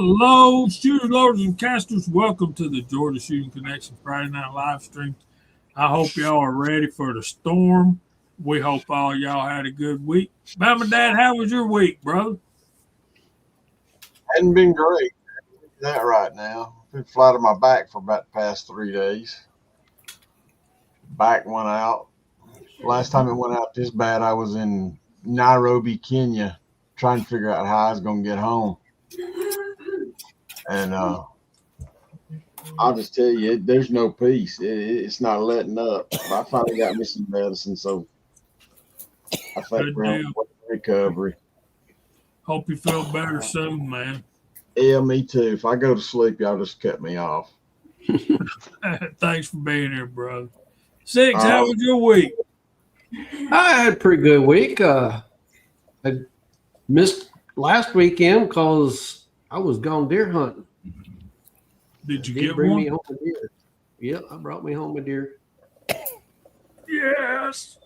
Hello, shooters, loaders, and casters. Welcome to the Georgia Shooting Connection Friday Night Live Stream. I hope y'all are ready for the storm. We hope all y'all had a good week. Mama, Dad, how was your week, brother? Hadn't been great. That right now. Been flat on my back for about the past 3 days. Back went out. Last time it went out this bad, I was in Nairobi, Kenya, trying to figure out how I was going to get home. And I'll just tell you, there's no peace. It's not letting up. I finally got me some medicine, so I think we're on recovery. Hope you feel better soon, man. Yeah, me too. If I go to sleep, y'all just cut me off. Thanks for being here, brother. Six, how was your week? I had a pretty good week. I missed last weekend because I was gone deer hunting. Did you bring one? Me home a deer? Yep, I brought me home a deer. Yes.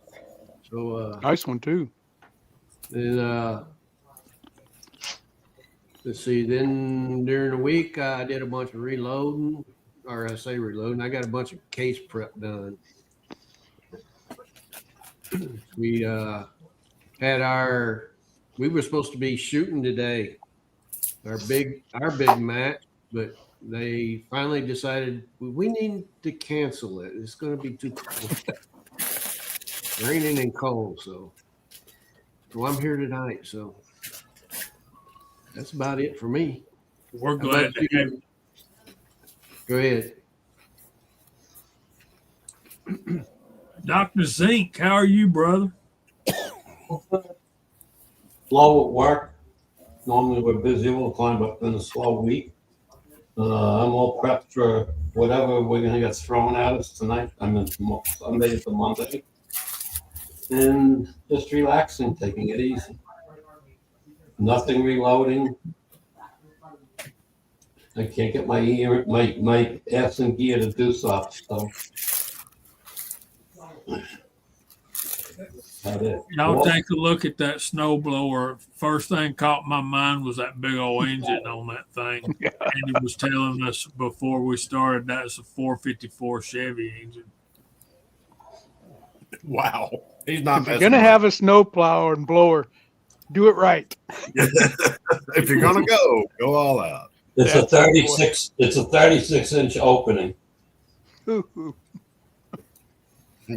So nice one too. And let's see. Then during the week, I did a bunch of reloading, or I say reloading. I got a bunch of case prep done. We we were supposed to be shooting today, our big match, but they finally decided we need to cancel it. It's going to be too cold. Raining and cold. So I'm here tonight. So that's about it for me. We're glad to have you. Go ahead. Dr. Zink, how are you, brother? Slow at work. Normally we're busy. We'll climb up in a slow week. I'm all prepped for whatever we're going to get thrown at us tonight. I'm in Sunday to Monday. And just relaxing, taking it easy. Nothing reloading. I can't get my ass in gear to do stuff. So. Y'all take a look at that snowblower. First thing caught my mind was that big old engine on that thing. Andy was telling us before we started that's a 454 Chevy engine. Wow. He's not if you're going to have a snowplow and blower, do it right. If you're going to go all out. It's a 36. It's a 36-inch opening.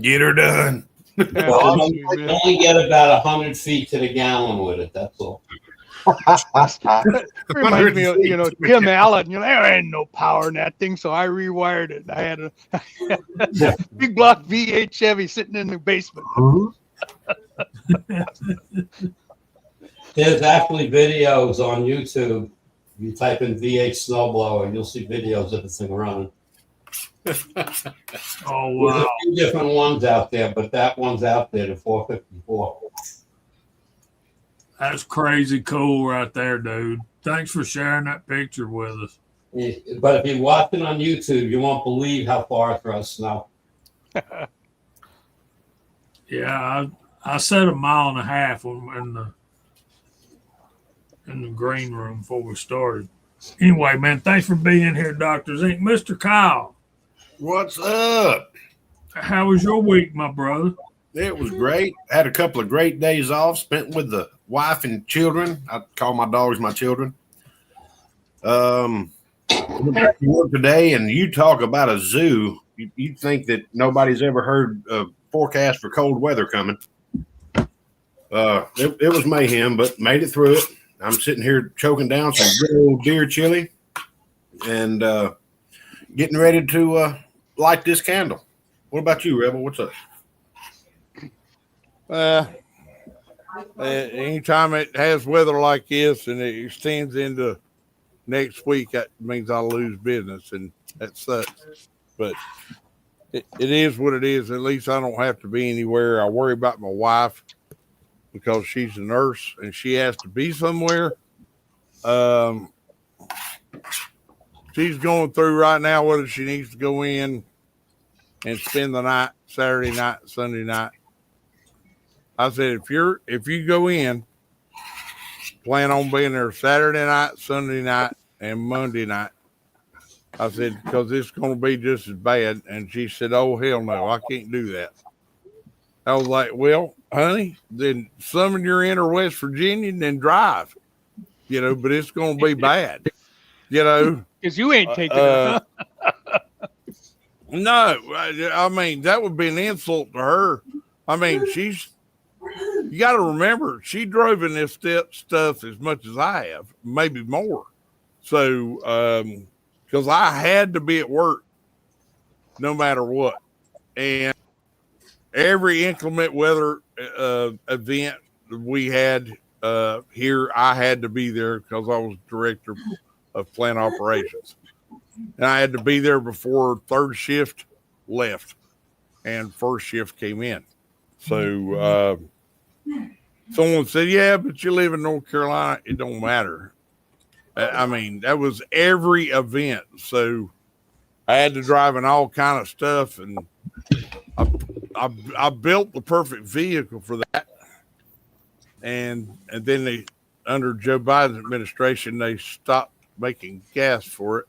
Get her done. Well, only get about 100 feet to the gallon with it. That's all. Reminds me of, Tim Allen. There ain't no power in that thing, so I rewired it. I had a big block V8 Chevy sitting in the basement. There's actually videos on YouTube. You type in V8 snowblower, you'll see videos of the thing running. Oh, wow. There's a few different ones out there, but that one's out there, the 454. That's crazy cool right there, dude. Thanks for sharing that picture with us. But if you watch it on YouTube, you won't believe how far it throws snow. Yeah, I set 1.5 miles in the green room before we started. Anyway, man, thanks for being here, Dr. Zink. Mr. Kyle. What's up? How was your week, my brother? It was great. Had a couple of great days off, spent with the wife and children. I call my dogs my children. Went back to work today, and you talk about a zoo. You'd think that nobody's ever heard a forecast for cold weather coming. It was mayhem, but made it through it. I'm sitting here choking down some good old deer chili and getting ready to light this candle. What about you, Rebel? What's up? Anytime it has weather like this and it extends into next week, that means I'll lose business, and that sucks. But it is what it is. At least I don't have to be anywhere. I worry about my wife because she's a nurse and she has to be somewhere. She's going through right now whether she needs to go in and spend the night, Saturday night, Sunday night. I said, if you go in, plan on being there Saturday night, Sunday night, and Monday night. I said, because it's going to be just as bad. And she said, oh, hell no, I can't do that. I was like, well, honey, then summon your inner West Virginia and then drive, but it's going to be bad, Because you ain't taking it. No, I mean, that would be an insult to her. I mean, you got to remember, she drove in this stuff as much as I have, maybe more. So, because I had to be at work no matter what. And every inclement weather event we had here, I had to be there because I was director of plant operations. And I had to be there before third shift left and first shift came in. So someone said, yeah, but you live in North Carolina. It don't matter. I mean, that was every event. So I had to drive in all kind of stuff. And I built the perfect vehicle for that. And then under Joe Biden's administration, they stopped making gas for it.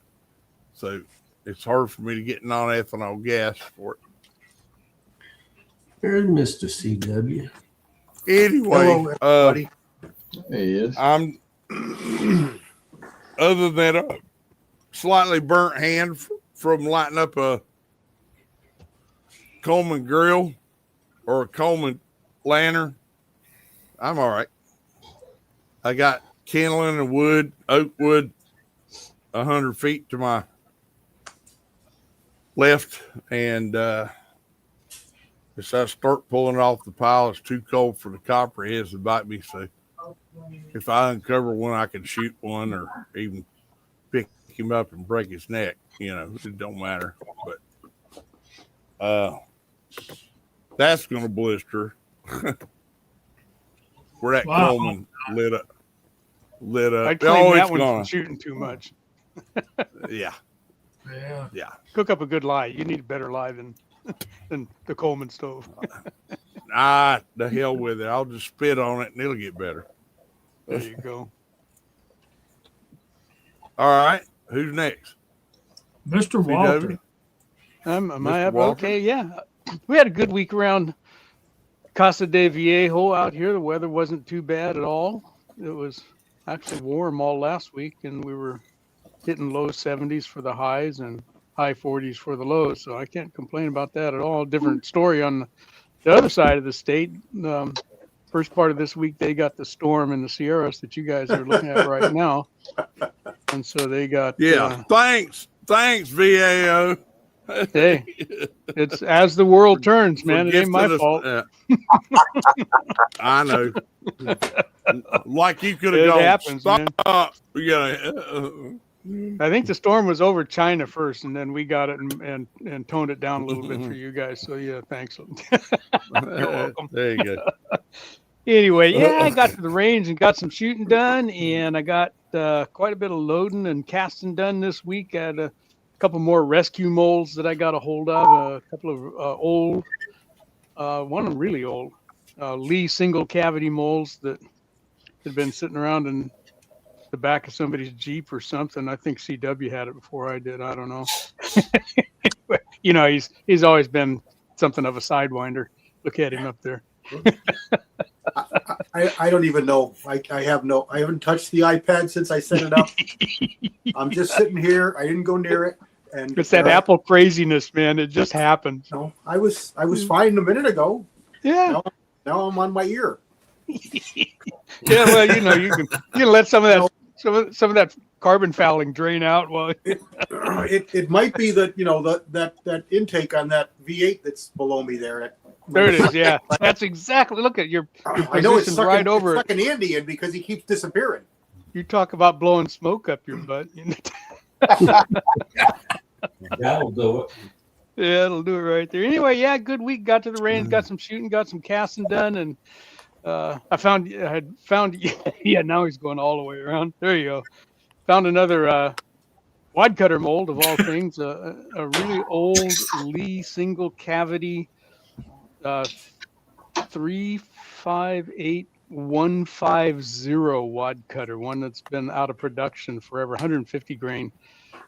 So it's hard for me to get non-ethanol gas for it. There's Mr. CW. Anyway, He is. I'm other than a slightly burnt hand from lighting up a Coleman grill or a Coleman lantern, I'm all right. I got kindling and wood, oak wood, 100 feet to my left, and as I start pulling it off the pile, it's too cold for the copperheads to bite me. So if I uncover one, I can shoot one or even pick him up and break his neck. It don't matter. But that's going to blister. Where that Coleman lit up. I claim that one's from shooting too much. Yeah. Cook up a good lye. You need a better lye than the Coleman stove. The hell with it. I'll just spit on it and it'll get better. There you go. All right. Who's next? Mr. Walter. Am I up? Okay, yeah. We had a good week around Casa de Viejo out here. The weather wasn't too bad at all. It was actually warm all last week, and we were hitting low 70s for the highs and high 40s for the lows. So I can't complain about that at all. Different story on the other side of the state. First part of this week, they got the storm in the Sierras that you guys are looking at right now. And so they got... Thanks, VAO. Hey, it's as the world turns, man. It ain't my fault. I know. Like you could have It gone, happens, stop. Man. I think the storm was over China first, and then we got it and toned it down a little bit for you guys. So, yeah, thanks. You're welcome. There you go. Anyway, I got to the range and got some shooting done, and I got quite a bit of loading and casting done this week. I had a couple more rescue molds that I got a hold of, a couple of old, one really old, Lee single cavity molds that had been sitting around in the back of somebody's Jeep or something. I think CW had it before I did. I don't know. He's always been something of a sidewinder. Look at him up there. I don't even know. I haven't touched the iPad since I set it up. I'm just sitting here. I didn't go near it. And it's that Apple craziness, man. It just happened. No, I was fine a minute ago. Yeah. Now I'm on my ear. Yeah, well, you can let some of that carbon fouling drain out. Well, it might be that that intake on that V8 that's below me there. There it is. Yeah, that's exactly. Look at your I know it's sucking, right over it's sucking Andy in because he keeps disappearing. You talk about blowing smoke up your butt. That'll do it. Yeah, it'll do it right there. Anyway, good week. Got to the range, got some shooting, got some casting done, and I had found. Yeah, now he's going all the way around. There you go. Found another wad cutter mold of all things. A really old Lee single cavity 358 150 wad cutter, one that's been out of production forever, 150 grain.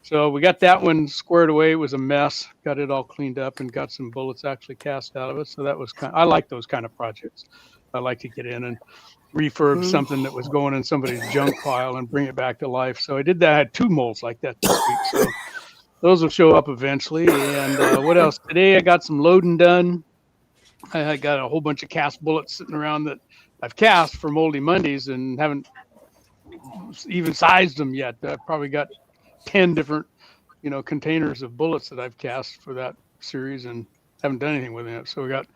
So we got that one squared away. It was a mess. Got it all cleaned up and got some bullets actually cast out of it. So that was I like those kind of projects. I like to get in and refurb something that was going in somebody's junk pile and bring it back to life. So I did that. I had 2 molds like that this week. So those will show up eventually. And what else? Today I got some loading done. I got a whole bunch of cast bullets sitting around that I've cast for Moldy Mondays and haven't even sized them yet. I've probably got 10 different, containers of bullets that I've cast for that series and haven't done anything with it. So we got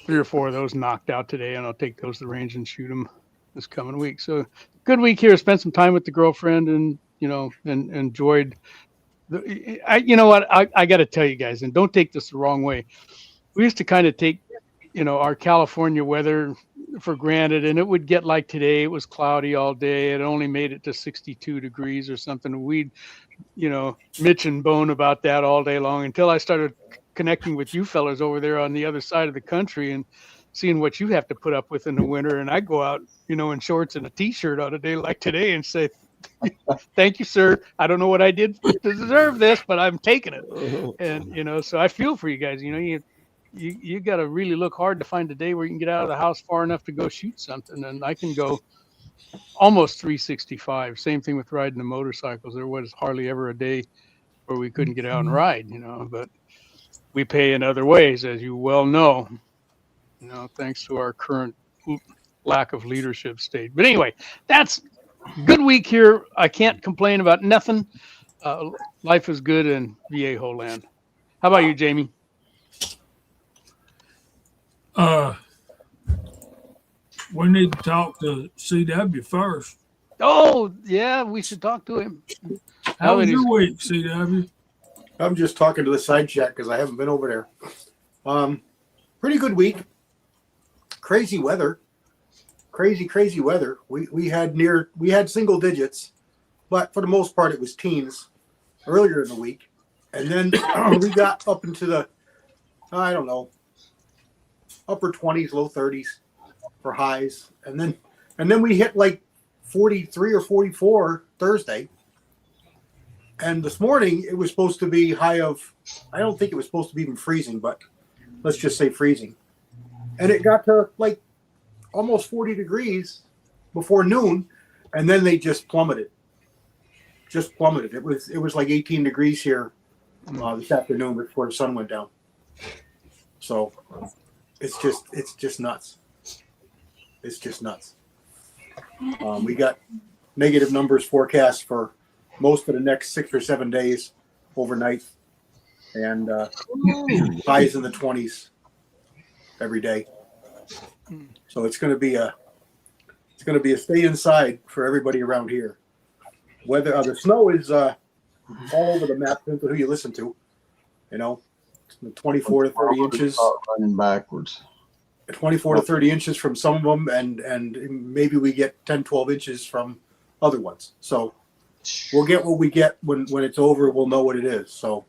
3 or 4 of those knocked out today, and I'll take those to the range and shoot them this coming week. So good week here. Spent some time with the girlfriend and, and enjoyed I got to tell you guys, and don't take this the wrong way. We used to kind of take, our California weather for granted, and it would get like today. It was cloudy all day. It only made it to 62 degrees or something. We'd, Mitch and bone about that all day long until I started connecting with you fellas over there on the other side of the country and seeing what you have to put up with in the winter. And I go out, in shorts and a t-shirt on a day like today and say, thank you, sir. I don't know what I did to deserve this, but I'm taking it. And, so I feel for you guys. You got to really look hard to find a day where you can get out of the house far enough to go shoot something. And I can go almost 365. Same thing with riding the motorcycles. There was hardly ever a day where we couldn't get out and ride, but we pay in other ways, as you well know, thanks to our current lack of leadership state. But anyway, that's good week here. I can't complain about nothing. Life is good in Viejo land. How about you, Jamie? We need to talk to CW first. Oh, yeah, we should talk to him. How was your week, CW? I'm just talking to the side chat because I haven't been over there. Pretty good week. Crazy weather. Crazy weather. We had single digits, but for the most part it was teens earlier in the week. And then we got up into the, I don't know, upper 20s, low 30s for highs. And then we hit like 43 or 44 Thursday. And this morning it was supposed to be high of, I don't think it was supposed to be even freezing, but let's just say freezing. And it got to like almost 40 degrees before noon. And then they just plummeted. It was like 18 degrees here this afternoon before the sun went down. So it's just nuts. It's just nuts. We got negative numbers forecast for most of the next 6 or 7 days overnight, and highs in the 20s every day. So it's going to be a stay inside for everybody around here. Whether the snow is all over the map, depends on who you listen to. 24 to 30 inches. Running backwards. 24 to 30 inches from some of them, and maybe we get 10, 12 inches from other ones. So we'll get what we get when it's over. We'll know what it is. So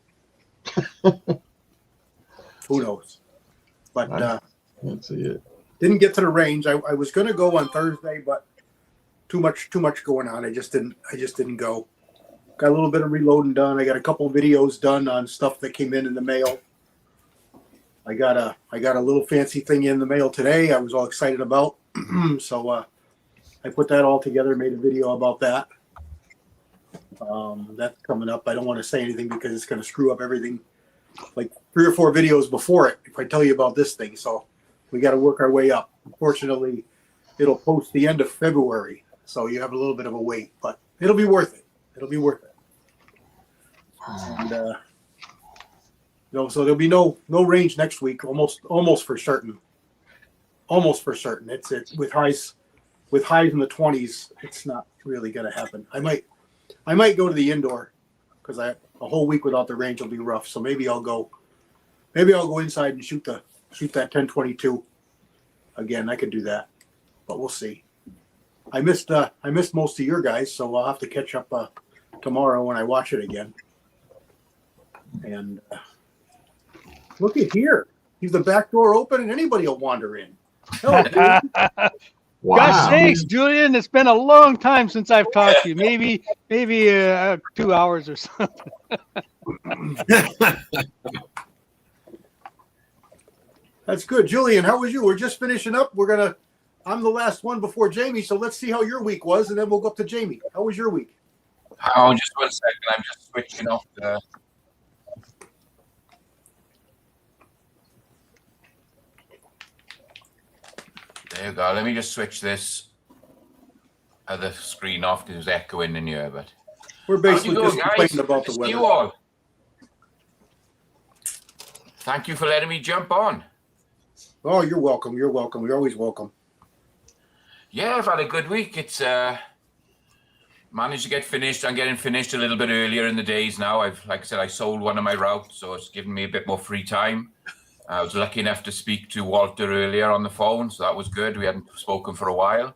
who knows? But that's it. Didn't get to the range. I was going to go on Thursday, but too much going on. I just didn't go. Got a little bit of reloading done. I got a couple of videos done on stuff that came in the mail. I got a little fancy thing in the mail today. I was all excited about. So I put that all together, made a video about that. That's coming up. I don't want to say anything because it's going to screw up everything. Like 3 or 4 videos before it, if I tell you about this thing. So we got to work our way up. Unfortunately, it'll post the end of February. So you have a little bit of a wait, but it'll be worth it. It'll be worth it. And, so there'll be no range next week, almost for certain. Almost for certain. It's with highs in the 20s. It's not really going to happen. I might go to the indoor because a whole week without the range will be rough. So maybe I'll go inside and shoot that 1022 again. I could do that, but we'll see. I missed most of your guys, so I'll have to catch up tomorrow when I watch it again. And look at here. He's the back door open and anybody will wander in. Hello, Wow. Gosh sakes, Julian, it's been a long time since I've talked to you. Maybe 2 hours or something. That's good. Julian, how was you? We're just finishing up. I'm the last one before Jamie, so let's see how your week was, and then we'll go up to Jamie. How was your week? Oh, just 1 second. I'm just switching off the. There you go. Let me just switch this other screen off because there's echoing in here. But We're basically how's just it going, complaining guys? about the See weather. you all. Thank you for letting me jump on. Oh, you're welcome. You're welcome. You're always welcome. Yeah, I've had a good week. It's managed to get finished. I'm getting finished a little bit earlier in the days now. Like I said, I sold one of my routes, so it's given me a bit more free time. I was lucky enough to speak to Walter earlier on the phone, so that was good. We hadn't spoken for a while.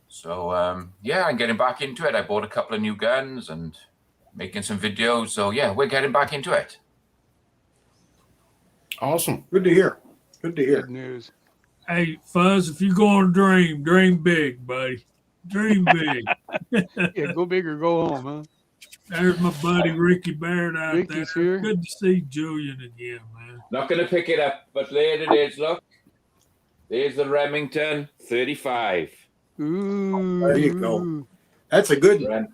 So, yeah, I'm getting back into it. I bought a couple of new guns and making some videos. So, yeah, we're getting back into it. Awesome. Good to hear. Good to hear. Good news. Hey, Fuzz, if you're going to dream big, buddy. Dream big. Yeah, go big or go home, huh? There's my buddy Ricky Baird out Ricky's there. here. Good to see Julian again, man. Not going to pick it up, but there it is. Look, there's the Remington 35. Ooh. There you go. That's a good one.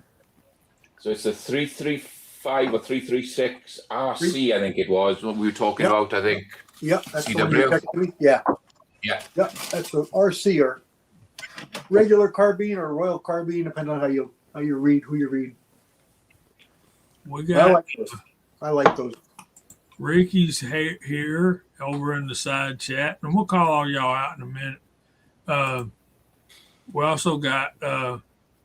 So it's a 335 or 336 RC, I think it was what we were talking about. I think. Yeah, that's the one CW. you texted me. Yeah. Yeah. Yeah, that's the RC or regular carbine or Royal carbine, depending on how you read, who you read. We I got like those. I like those. Ricky's here over in the side chat, and we'll call all y'all out in a minute. We also got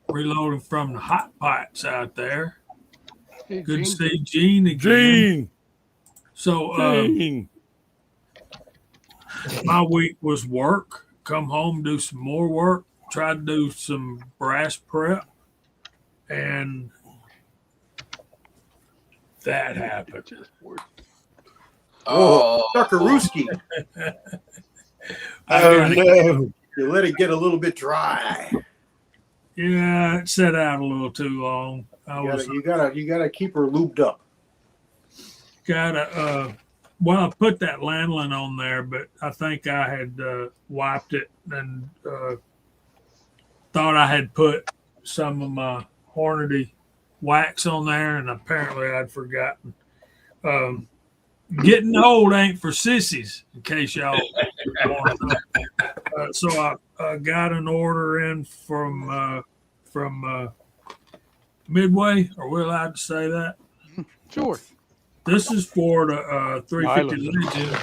reloading from the hot pots out there. Hey, Good to Gene. see Gene again. Gene. So Gene. my week was work. Come home, do some more work. Try to do some brass prep, and that happened. Oh, Duckarooski. Oh, no. You let it get a little bit dry. Yeah, it set out a little too long. You gotta keep her lubed up. Well, I put that lanolin on there, but I think I had wiped it and thought I had put some of my Hornady wax on there, and apparently I'd forgotten. Getting old ain't for sissies, in case y'all want to know. So I got an order in from Midway. Are we allowed to say that? Sure. This is for the 350 Island. Legion.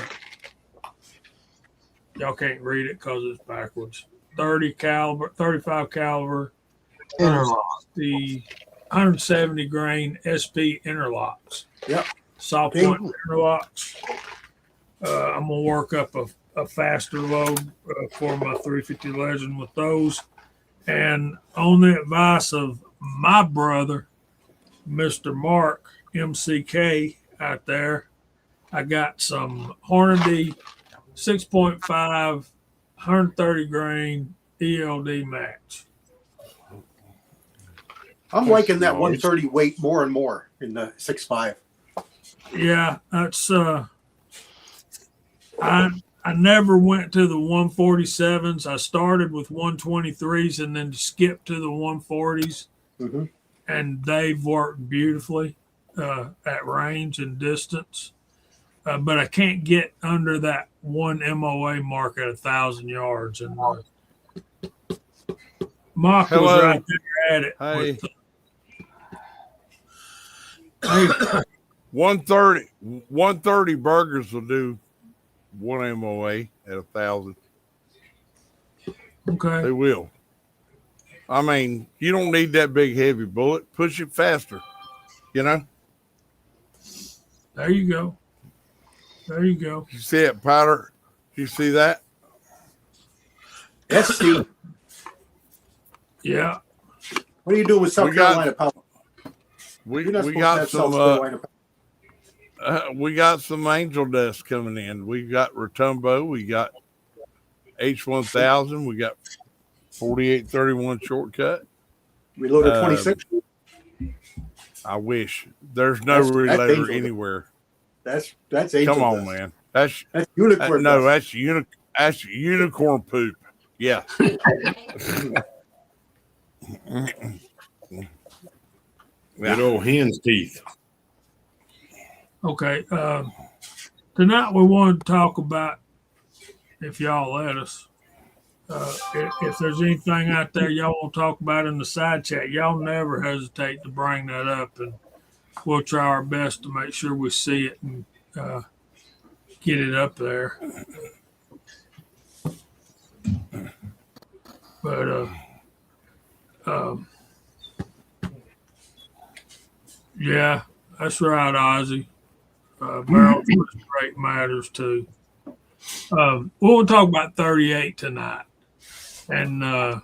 Y'all can't read it because it's backwards. 35 caliber, the 170 grain SP interlocks. Yep. Soft point interlocks. I'm gonna work up a faster load for my 350 Legend with those. And on the advice of my brother, Mr. Mark MCK out there, I got some Hornady 6.5 130 grain ELD match. I'm liking that 130 weight more and more in the 6.5. Yeah, that's I never went to the 147s. I started with 123s and then skipped to the 140s. Mm-hmm. And they've worked beautifully at range and distance. But I can't get under that one MOA mark at 1,000 yards. And Mock was Hello. right there at it. Hey. Hey, 130 burgers will do one MOA at 1,000. okay. They will. I mean, you don't need that big heavy bullet. Push it faster. You know? There you go. There you go. You see that powder? You see that? SC. Yeah. What are you doing with South Carolina powder? We You're not supposed to got have some South Carolina powder. we got some angel dust coming in. We got Rotumbo, we got H1000, we got 4831 shortcut. Reloader 26. I wish there's no That's reloader Angel anywhere. That's Angel. Come on, dust. man. That's unicorn. no, dust. that's unicorn poop. Yeah. Good old hen's teeth. Okay. Tonight we wanted to talk about, if y'all let us, if there's anything out there y'all want to talk about in the side chat, y'all never hesitate to bring that up, and we'll try our best to make sure we see it and get it up there. But yeah, that's right, Ozzy. Barrel rate matters too. We'll talk about 38 tonight. And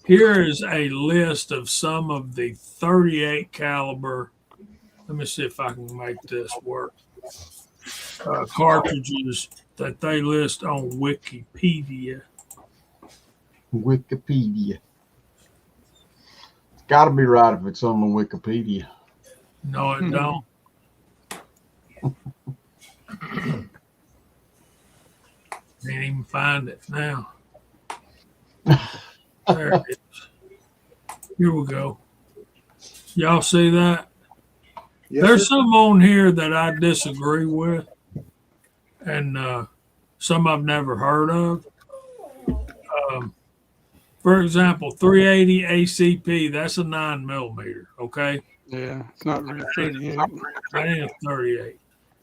here is a list of some of the 38 caliber. Let me see if I can make this work. Cartridges that they list on Wikipedia. Wikipedia. It's got to be right if it's on the Wikipedia. No, it don't. Can't even find it now. There it is. Here we go. Y'all see that? Yes, There's sir. some on here that I disagree with, and some I've never heard of. For example, 380 ACP, that's a 9mm, okay? Yeah, it's not really 38. That ain't a 38.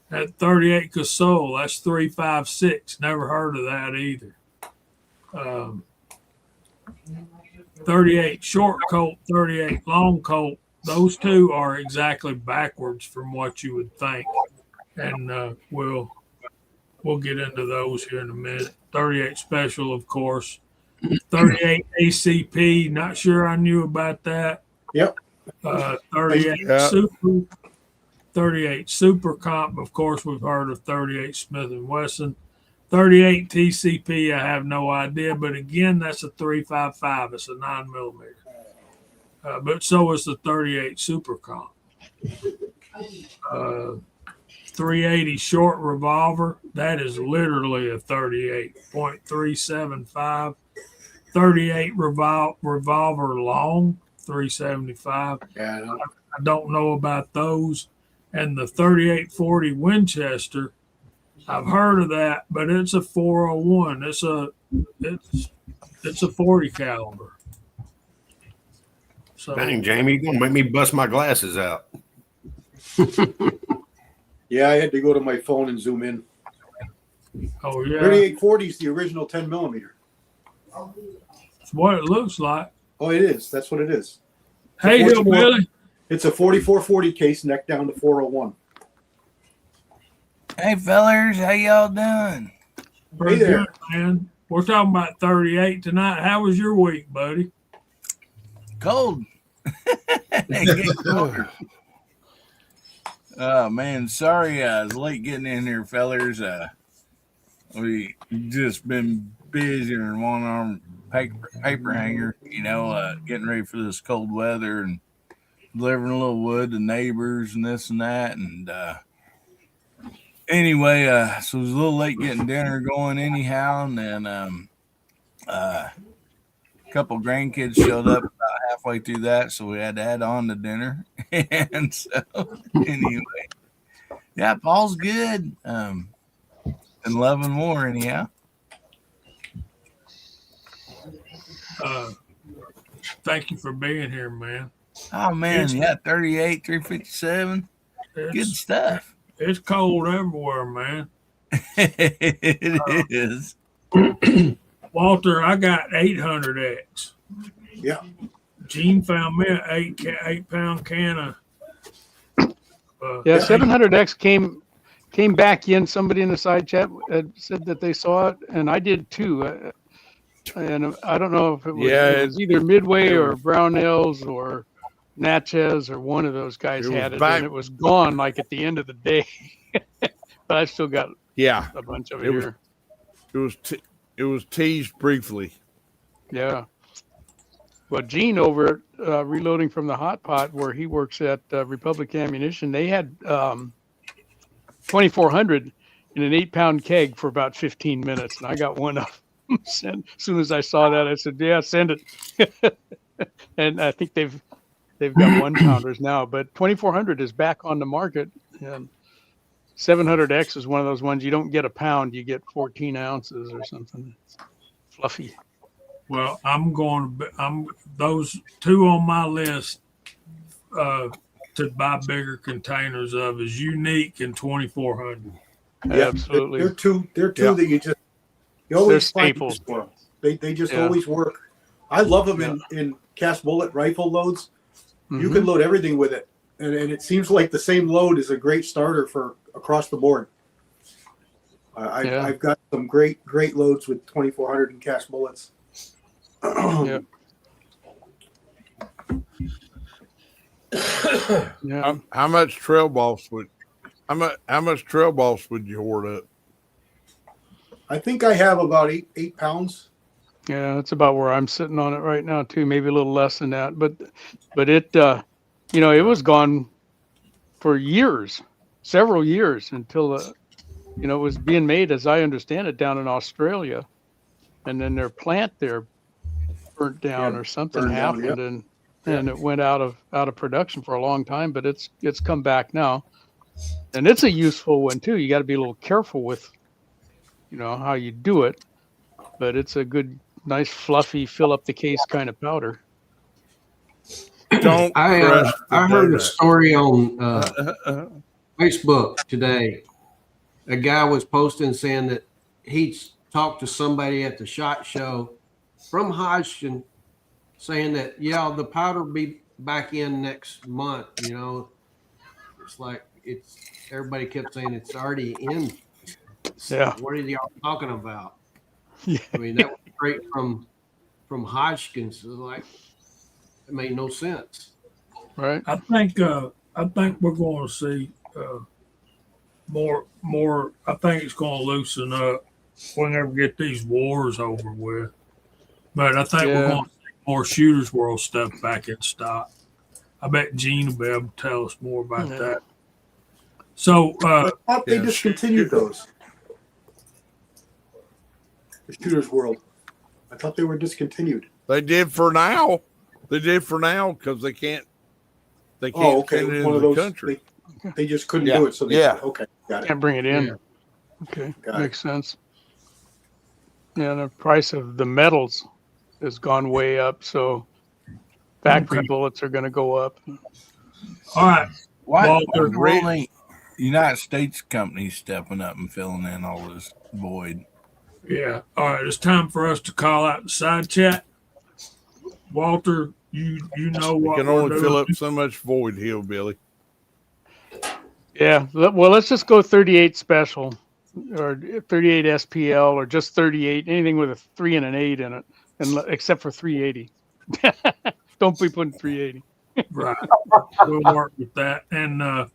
That 38 Casole, that's 356. Never heard of that either. 38 short colt, 38 long colt. Those two are exactly backwards from what you would think, and we'll get into those here in a minute. 38 special, of course. 38 ACP. Not sure I knew about that. Yep. 38 Super. 38 Super Comp. Of course, we've heard of 38 Smith & Wesson. 38 TCP, I have no idea. But again, that's a 355. It's a 9mm. But so is the 38 Super Comp. 380 short revolver. That is literally a 38.375. 38 revolver long, 375. Yeah, I don't know about those. And the 3840 Winchester, I've heard of that, but it's a 401. It's a 40 caliber. So Dang, Jamie, you're gonna make me bust my glasses out. yeah, I had to go to my phone and zoom in. oh yeah, 3840 is the original 10mm. it's what it looks like. Oh, it is. That's what it is. Hey, Hillbilly. It's a 4440 case, neck down to 401. Hey fellers, how y'all doing? Pretty Hey there. good, man. We're talking about 38 tonight. How was your week, buddy? Cold. Getting colder. Oh man, sorry I was late getting in here, fellers. We just been busy in one arm paper hanger, getting ready for this cold weather and delivering a little wood to neighbors and this and that. And anyway, so it was a little late getting dinner going anyhow. And then a couple grandkids showed up about halfway through that, so we had to add on to dinner. And so anyway, yeah, Paul's good. And loving more anyhow. Thank you for being here, man. Oh man, yeah, 38, 357. Good stuff. It's cold everywhere, man. It is. Walter, I got 800X. Yeah. Gene found me an 8-pound can of. Yeah, 700X came back in. Somebody in the side chat said that they saw it, and I did too. And I don't know if it was either Midway or Brownells or Natchez or one of those guys had it, and it was gone like at the end of the day. But I still got a bunch of it here. It was teased briefly. Yeah. Well, Gene over at Reloading from the Hot Pot, where he works at Republic Ammunition, they had 2,400 in an 8-pound keg for about 15 minutes, and I got one of them. As soon as I saw that, I said, "Yeah, send it." And I think they've got 1-pounders now, but 2,400 is back on the market, and 700X is one of those ones you don't get a pound, you get 14 ounces or something. It's fluffy. Well, I'm those two on my list to buy bigger containers of is Unique and 2,400. Yeah, Absolutely. They're two that you always find staples. use for them. They just always work. I love them in cast bullet rifle loads. You can load everything with it, and it seems like the same load is a great starter for across the board. I've got some great loads with 2,400 and cast bullets. Yeah. Yeah. How much trail balls would you hoard up? I think I have about 8 pounds. Yeah, that's about where I'm sitting on it right now too. Maybe a little less than that, but it, it was gone for years, several years until, it was being made, as I understand it, down in Australia, and then their plant there burnt down or something happened, and it went out of production for a long time. But it's come back now, and it's a useful one too. You got to be a little careful with, how you do it, but it's a good, nice, fluffy, fill up the case kind of powder. Don't I heard a story on Facebook today. A guy was posting saying that he talked to somebody at the SHOT Show from Hodgson, saying that the powder will be back in next month. It's like everybody kept saying it's already in. Yeah. What are y'all talking about? Yeah. I mean, that was straight from Hodgkins. It was like, it made no sense. Right. I think we're going to see more. I think it's going to loosen up whenever we get these wars over with. But I think we're going to see more Shooters World stuff back in stock. I bet Gene will be able to tell us more about that. So I thought they discontinued those. The Shooters World. I thought they were discontinued. They did for now. Because they can't send it into the country. They just couldn't do it. So okay, got it. Can't bring it in. Yeah. Okay, makes sense. Yeah, the price of the metals has gone way up, so factory bullets are going to go up. all right, Why Walter, are only United States companies stepping up and filling in all this void? yeah, all right. It's time for us to call out the side chat. Walter, you know You what can we're only fill doing. up so much void, hillbilly. Yeah, well, let's just go 38 special or 38 SPL or just 38, anything with a 3 and an 8 in it, and except for 380. Don't be putting 380. Right. We'll work with that. And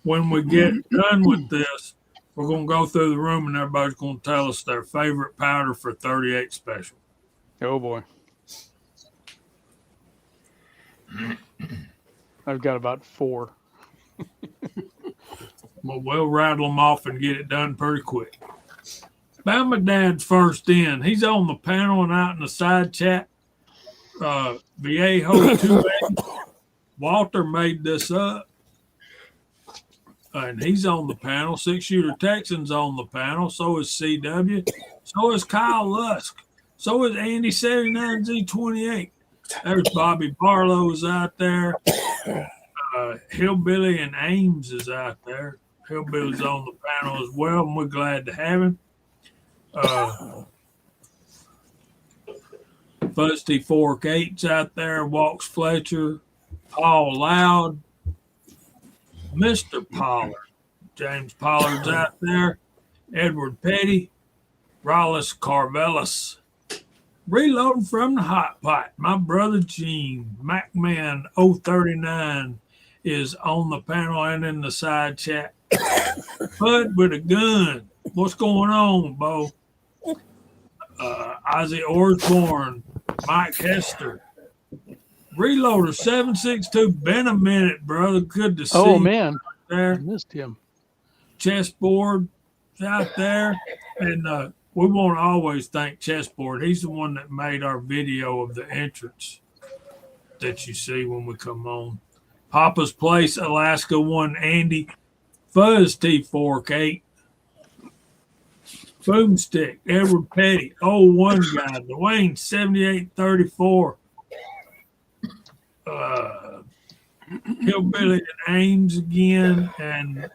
when we get done with this, we're going to go through the room and everybody's going to tell us their favorite powder for 38 special. Oh, boy. I've got about 4. Well, we'll rattle them off and get it done pretty quick. Bama Dad's first in. He's on the panel and out in the side chat. Viejo 280. Walter made this up. And he's on the panel. 6-Shooter Texans on the panel. So is CW. So is Kyle Lusk. So is Andy 79Z28. There's Bobby Barlow's out there. Hillbilly and Ames is out there. Hillbilly's on the panel as well, and we're glad to have him. Fusty Fork 8's out there. Walks Fletcher. Paul Loud. Mr. Pollard. James Pollard's out there. Edward Petty. Rollis Carvelis. Reloading from the hot pot. My brother Gene, MacMan 039, is on the panel and in the side chat. Bud with a gun. What's going on, Bo? Ozzy Osbourne, Mike Hester, Reloader 762. Been a minute, brother. Good to see Oh you man, I there. missed him. Chessboard out there. And we want to always thank Chessboard. He's the one that made our video of the entrance that you see when we come on. Papa's Place, Alaska 1, Andy. Fuzz T4K. Boomstick, Edward Petty, 01 guy, Dwayne 7834. Hillbilly and Ames again, and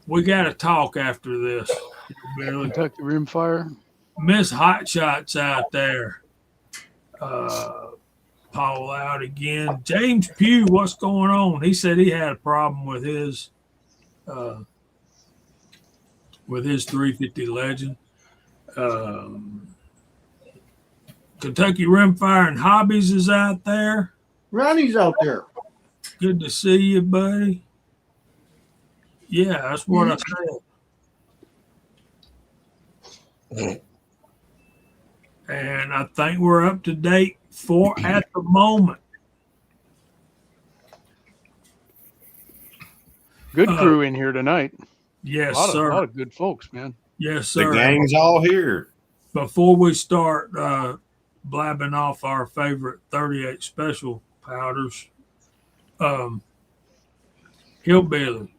we got to talk after this. Hillbilly. Kentucky Rimfire. Miss Hot Shots out there. Paul out again. James Pugh, what's going on? He said he had a problem with his 350 Legend. Kentucky Rimfire and Hobbies is out there. Ronnie's out there. Good to see you, buddy. Yeah, that's what I said. And I think we're up to date for at the moment. Good crew in here tonight. Yes, a sir. lot of good folks, man. Yes, The sir. gang's all here. Before we start blabbing off our favorite 38 special powders, Hillbilly.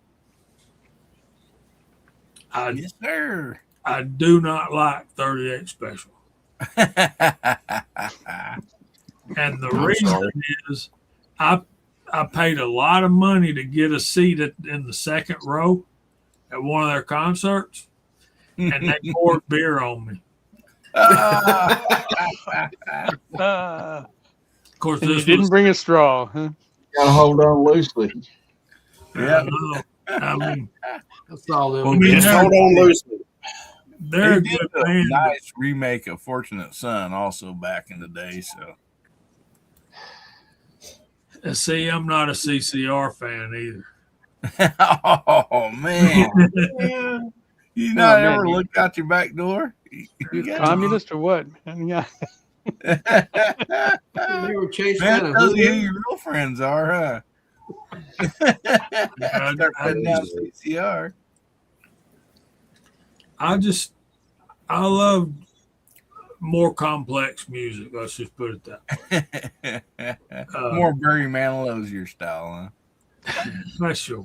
Yes, sir. I do not like 38 special. And the reason is I paid a lot of money to get a seat in the second row at one of their concerts, and they poured beer on me. Of course, And you this didn't bring a straw, huh? Gotta hold on loosely. Yeah, I mean, That's all they I mean, Just hold on loosely. they're a They did good a band. nice remake of Fortunate Son also back in the day. So See, I'm not a CCR fan either. oh man. You not man, ever you- look out your back door? You got communist or what? Man, yeah. They were chasing Man, kind of tells you who hoodoo. your real friends are, huh? I- Start I putting out just- CCR. I love more complex music. Let's just put it that way. More Barry Manilow's your style, Special.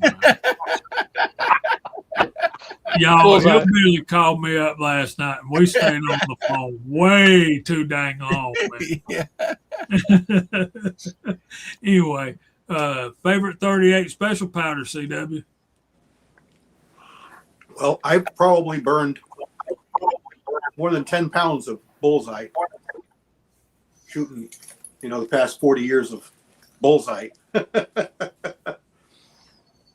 Y'all, Hillbilly called me up last night, and we stayed on the phone way too dang long, huh? man. Anyway, favorite 38 special powder, CW? Well, I've probably burned more than 10 pounds of bullseye shooting, the past 40 years of bullseye.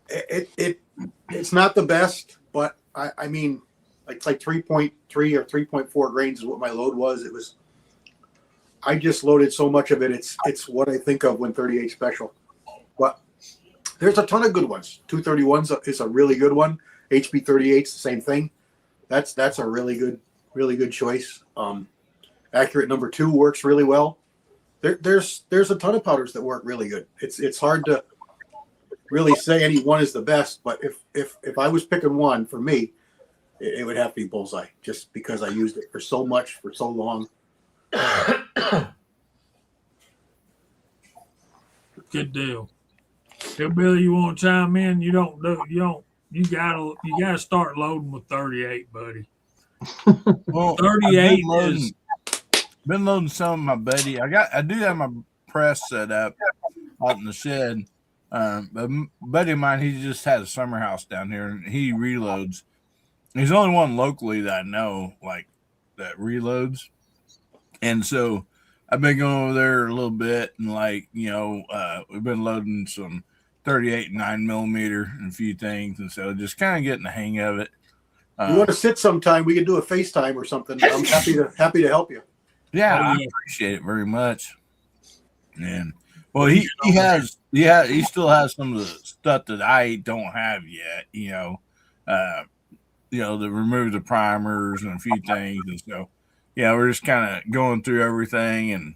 It's not the best, but I mean, like 3.3 or 3.4 grains is what my load was. I just loaded so much of it. It's what I think of when 38 special, but there's a ton of good ones. 231s is a really good one. HB 38's the same thing. That's a really good choice. Accurate number 2 works really well. There's a ton of powders that work really good. It's hard to really say any one is the best, but if I was picking one for me, it would have to be bullseye, just because I used it for so much for so long. Good deal. Hillbilly, you want to chime in? You gotta start loading with 38, buddy. Well, 38 is been loading some of my buddy. I do have my press set up out in the shed. But a buddy of mine, he just has a summer house down here, and he reloads. He's the only one locally that I know like that reloads, and so I've been going over there a little bit, and we've been loading some 38 9mm and a few things, and so just kind of getting the hang of it. You want to sit sometime? We can do a FaceTime or something. I'm happy to help you. Yeah, I appreciate it very much. And well, he still has some of the stuff that I don't have yet. To remove the primers and a few things, and so we're just kind of going through everything, and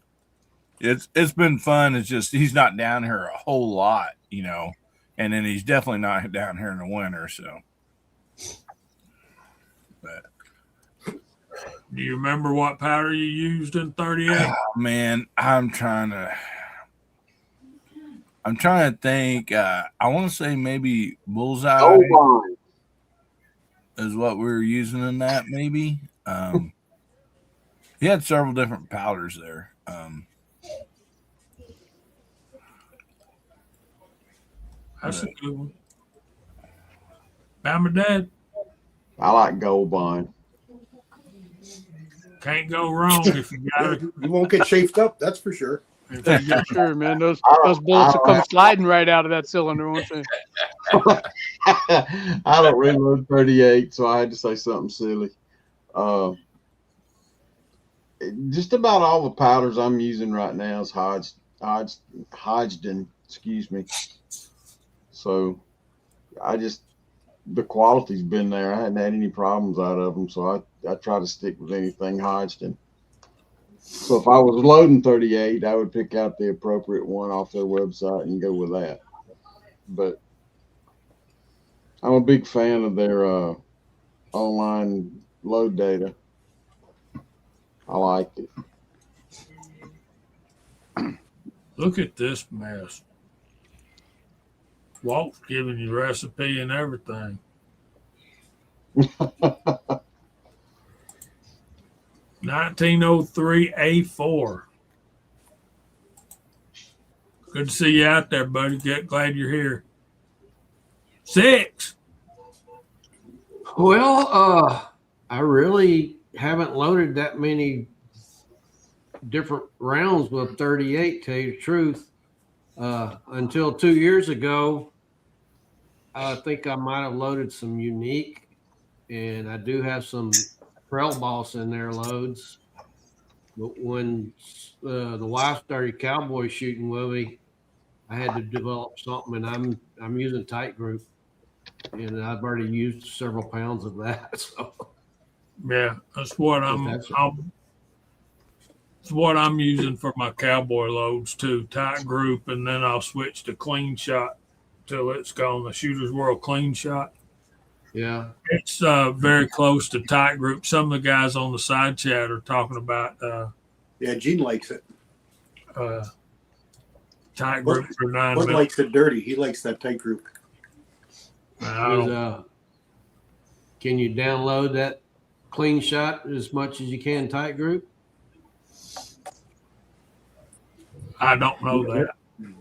it's been fun. It's just he's not down here a whole lot, and then he's definitely not down here in the winter. So, but Do you remember what powder you used in 38? man, I'm trying to think. I want to say maybe Bullseye Gold Bond. is what we were using in that. Maybe he had several different powders there. That's a good one. Bama Dad, I like Gold Bond. can't go wrong if you got it. You won't get chafed up, that's for sure. Sure, man. Those bullets will come sliding right out of that cylinder, won't they? I don't reload 38, so I had to say something silly. Just about all the powders I'm using right now is Hodgdon, excuse me. So the quality's been there. I hadn't had any problems out of them, so I try to stick with anything Hodgdon. So if I was loading 38, I would pick out the appropriate one off their website and go with that. But I'm a big fan of their online load data. I like it. Look at this mess. Walt's giving you recipe and everything. 1903 A4. Good to see you out there, buddy. Glad you're here. 6. Well, I really haven't loaded that many different rounds with 38, tell you the truth. Until 2 years ago, I think I might have loaded some unique, and I do have some Trail Boss in there loads. But when the wife started cowboy shooting with me, I had to develop something, and I'm using Tight Group, and I've already used several pounds of that. So Yeah, that's what I'm using for my cowboy loads too. Tight Group, and then I'll switch to Clean Shot till it's gone. The Shooter's World Clean Shot. yeah, It's very close to Tight Group. Some of the guys on the side chat are talking about Yeah, Gene likes it. Tight Group for 9 Bud minutes. likes it dirty. He likes that Tight Group. I can you download that Clean Shot as much as you can Tight Group? don't know that.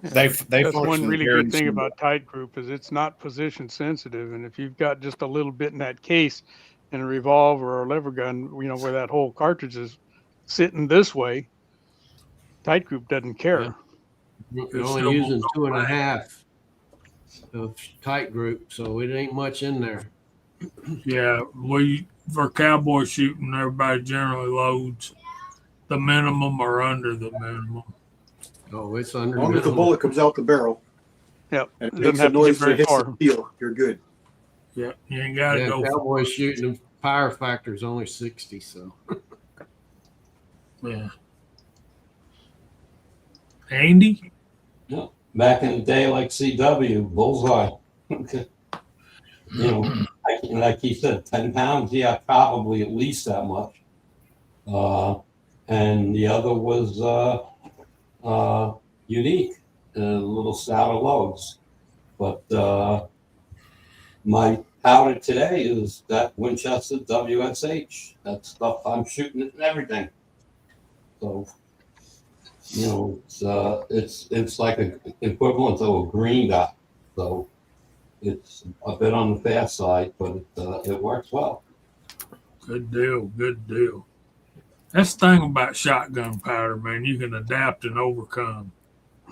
They That's one function really very good thing similar. about Tight Group is it's not position sensitive, and if you've got just a little bit in that case in a revolver or a lever gun, where that whole cartridge is sitting this way, Tight Group doesn't care. Yeah. You're It's only still using going 2.5 of Tight Group, so it ain't much in there. Yeah, for cowboy shooting, everybody generally loads the minimum or under the minimum. Oh, it's As under long as the minimum. bullet comes out the barrel Yep. and it It makes doesn't a have to be noise that very hits far. the steel, you're good. Yeah, you ain't got to Yeah, go. cowboy shooting, the fire factor is only 60, so. Yeah. Andy? Yeah. Back in the day, like CW, Bullseye. Like he said, 10 pounds, yeah, probably at least that much. And the other was unique, a little stouter loads. But my powder today is that Winchester WSH. That stuff I'm shooting it and everything. So, it's like an equivalent to a green dot. So it's a bit on the fast side, but it works well. Good deal. Good deal. That's the thing about shotgun powder, man. You can adapt and overcome.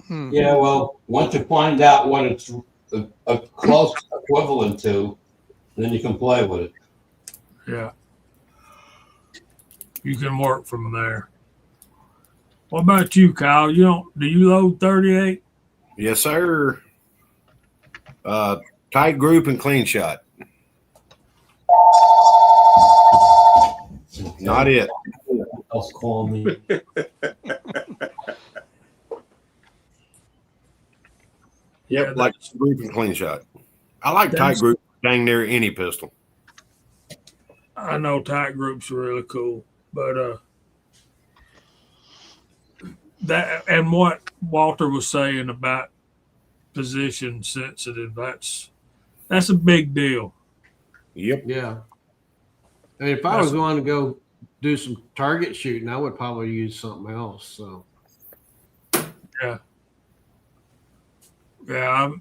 Yeah, well, once you find out what it's a close equivalent to, then you can play with it. Yeah. You can work from there. What about you, Kyle? Do you load 38? Yes, sir. Tight Group and Clean Shot. Not it. Else call me. Yeah, Like group and clean shot. I like tight group dang near any pistol. I know tight groups are really cool, but that and what Walter was saying about position sensitive, that's a big deal. Yep. Yeah. I mean, if I was going to go do some target shooting, I would probably use something else. So Yeah. Yeah,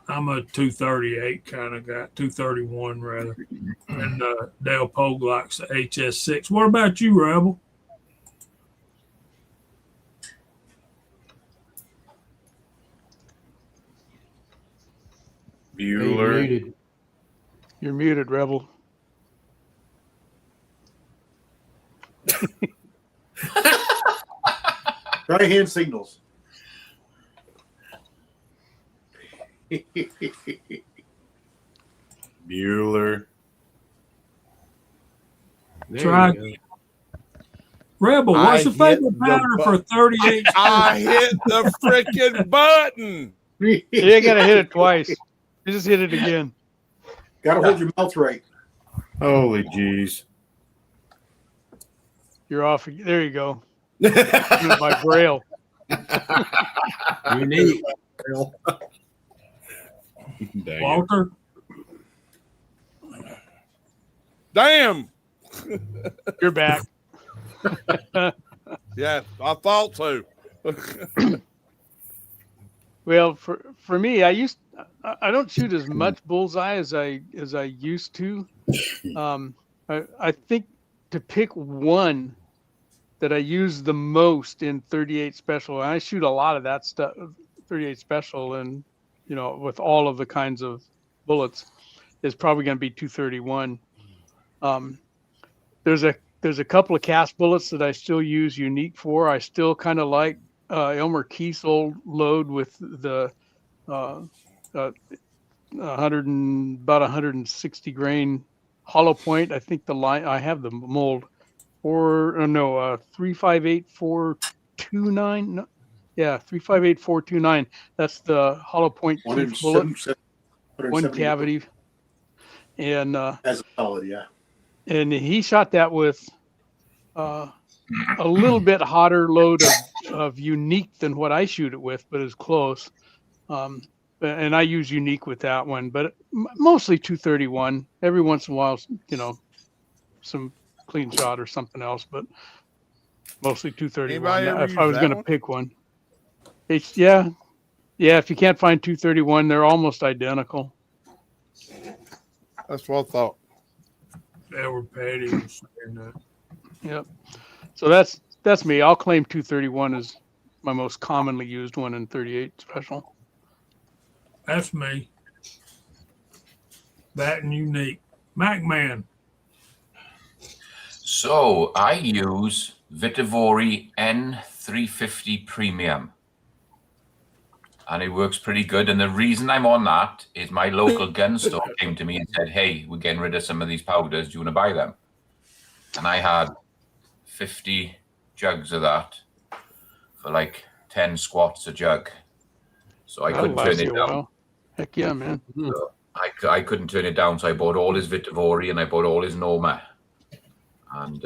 I'm a 238 kind of guy, 231 rather. And Dale Pogue likes the HS6. What about you, Rebel? Bueller. You're muted, Rebel. Try hand signals. Bueller. Try Rebel, what's your favorite powder for 38? I hit the freaking button. You ain't got to hit it twice. You just hit it again. Got to hold your mouth right. Holy jeez. You're off. There you go. By Braille. unique. Walter? Damn. You're back. Yeah, I thought so. Well, for me, I don't shoot as much bullseye as I used to. I think to pick one that I use the most in 38 special, and I shoot a lot of that stuff, 38 special, and with all of the kinds of bullets, is probably going to be 231. There's a couple of cast bullets that I still use unique for. I still kind of like Elmer Keith's old load with the 160 grain hollow point. I think the line, I have the mold, 358429. No, yeah, 358429. That's the hollow point Keith bullet, one cavity, and as a solid, yeah. And he shot that with a little bit hotter load of unique than what I shoot it with, but it's close. And I use unique with that one, but mostly 231. Every once in a while, some clean shot or something else, but mostly 231. If I was going to pick one, yeah. If you can't find 231, they're almost identical. That's what I thought. Edward Patty was saying that. Yep. So that's me. I'll claim 231 as my most commonly used one in 38 special. That's me. That and unique. MacMan. So I use Vitivori N350 Premium. And it works pretty good. And the reason I'm on that is my local gun store came to me and said, hey, we're getting rid of some of these powders. Do you want to buy them? And I had 50 jugs of that for like 10 squats a jug. So I couldn't turn it down. Heck yeah, man. So I couldn't turn it down. So I bought all his Vitivori and I bought all his Norma. And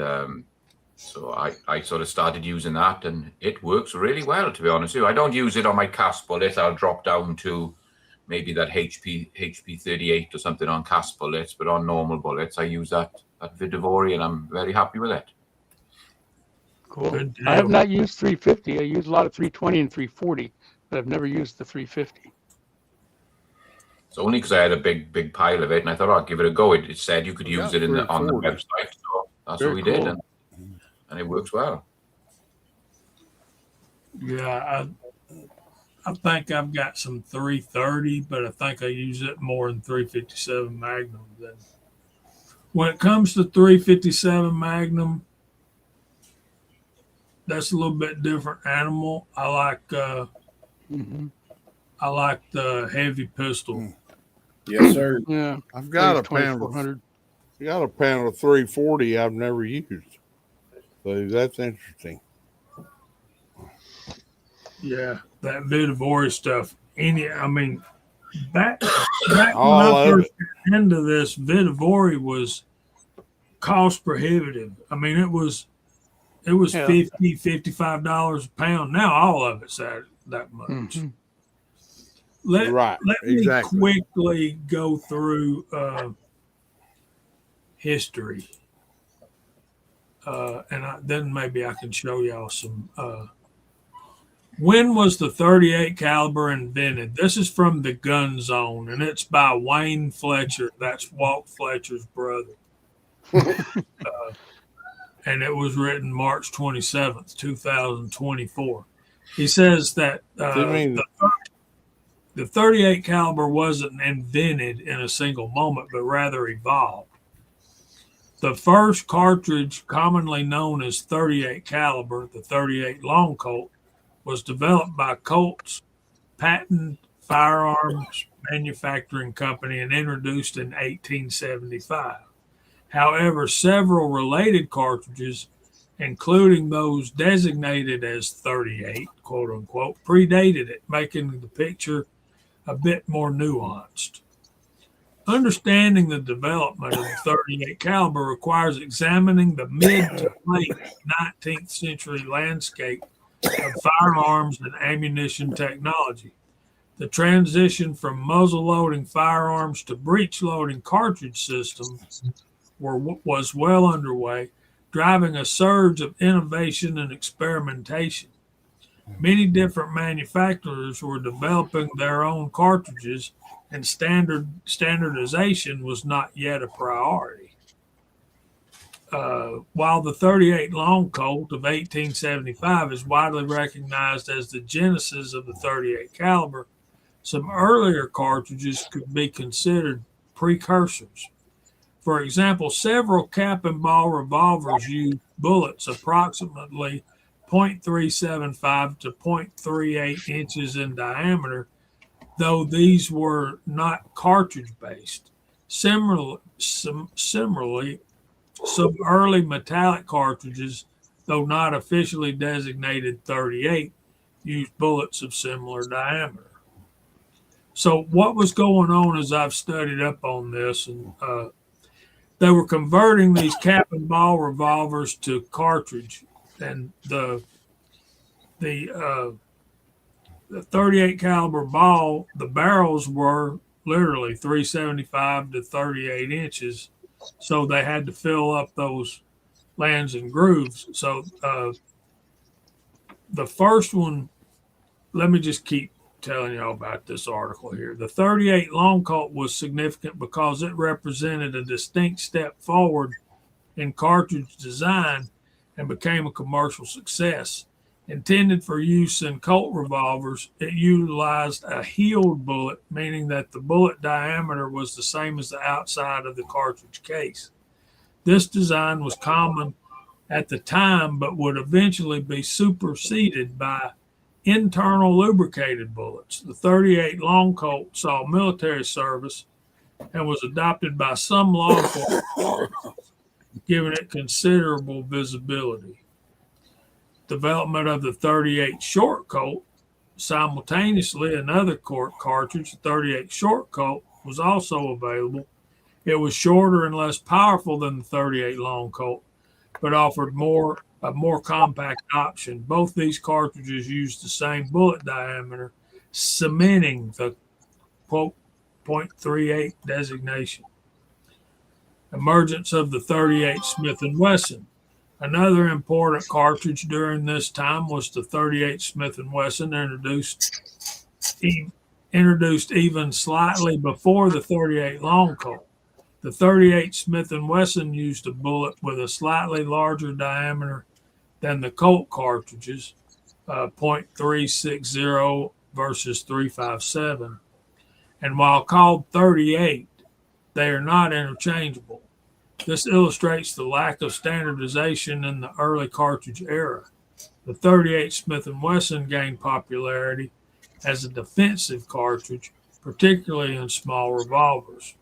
so I sort of started using that, and it works really well, to be honest with you. I don't use it on my cast bullets. I'll drop down to maybe that HP 38 or something on cast bullets, but on normal bullets, I use that Vitivori, and I'm very happy with it. Cool. I have not used 350. I use a lot of 320 and 340, but I've never used the 350. It's only because I had a big pile of it, and I thought, I'll give it a go. It said you could use it on the website, so that's what we did. And it works well. Yeah, I think I've got some 330, but I think I use it more in 357 Magnum. Than when it comes to 357 Magnum, that's a little bit different animal. I like the heavy pistol. Yes, sir. Yeah, I've got a panel. I got a panel of 340 I've never used. So that's interesting. Yeah, that Vidivore stuff. Back when All I of first it. got into this, Vidivore was cost prohibitive. It was Yeah. $50, $55 a pound. Now all of it's that much. Mhm. Let Right. let me Exactly. quickly go through history, then maybe I can show y'all some. When was the 38 caliber invented? This is from the Gun Zone, and it's by Wayne Fletcher. That's Walt Fletcher's brother. And it was written March 27th, 2024. He says that You mean the 38 caliber wasn't invented in a single moment, but rather evolved. The first cartridge, commonly known as 38 caliber, the 38 Long Colt, was developed by Colt's Patent Firearms Manufacturing Company and introduced in 1875. However, several related cartridges, including those designated as 38, quote unquote, predated it, making the picture a bit more nuanced. Understanding the development of the 38 caliber requires examining the mid to late 19th century landscape of firearms and ammunition technology. The transition from muzzle loading firearms to breech loading cartridge systems was well underway, driving a surge of innovation and experimentation. Many different manufacturers were developing their own cartridges, and standardization was not yet a priority. While the 38 Long Colt of 1875 is widely recognized as the genesis of the 38 caliber, some earlier cartridges could be considered precursors. For example, several cap and ball revolvers use bullets approximately 0.375 to 0.38 inches in diameter, though these were not cartridge based. Similarly, some early metallic cartridges, though not officially designated 38, used bullets of similar diameter. So, what was going on as I've studied up on this, and they were converting these cap and ball revolvers to cartridge, and the 38 caliber ball, the barrels were literally 375 to 38 inches, so they had to fill up those lands and grooves. So the first one, let me just keep telling y'all about this article here. The 38 Long Colt was significant because it represented a distinct step forward in cartridge design and became a commercial success. Intended for use in Colt revolvers, it utilized a heeled bullet, meaning that the bullet diameter was the same as the outside of the cartridge case. This design was common at the time, but would eventually be superseded by internal lubricated bullets. The 38 Long Colt saw military service and was adopted by some law enforcement, giving it considerable visibility. Development of the 38 Short Colt, simultaneously another cartridge, the 38 Short Colt, was also available. It was shorter and less powerful than the 38 Long Colt, but offered a more compact option. Both these cartridges used the same bullet diameter, cementing the quote 0.38 designation. Emergence of the 38 Smith & Wesson. Another important cartridge during this time was the 38 Smith & Wesson, introduced even slightly before the 38 Long Colt. The 38 Smith & Wesson used a bullet with a slightly larger diameter than the Colt cartridges, 0.360 versus 357. And while called 38, they are not interchangeable. This illustrates the lack of standardization in the early cartridge era. The 38 Smith & Wesson gained popularity as a defensive cartridge, particularly in small revolvers.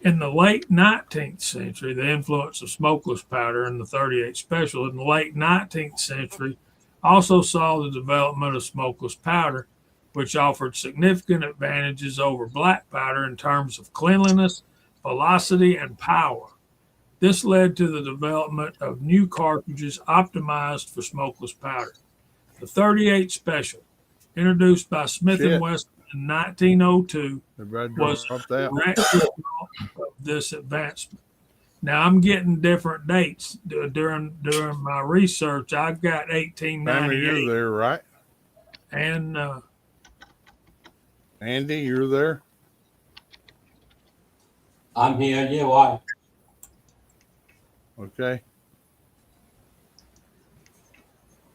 In the late 19th century, the influence of smokeless powder in the 38 Special in the late 19th century also saw the development of smokeless powder, which offered significant advantages over black powder in terms of cleanliness, velocity, and power. This led to the development of new cartridges optimized for smokeless powder. The 38 Special, introduced by Smith & Wesson in 1902, was a direct result of this advancement. Now I'm getting different dates during my research. I've got 1898. You're there, right? And Andy, you're there. I'm here. Yeah, why? Okay.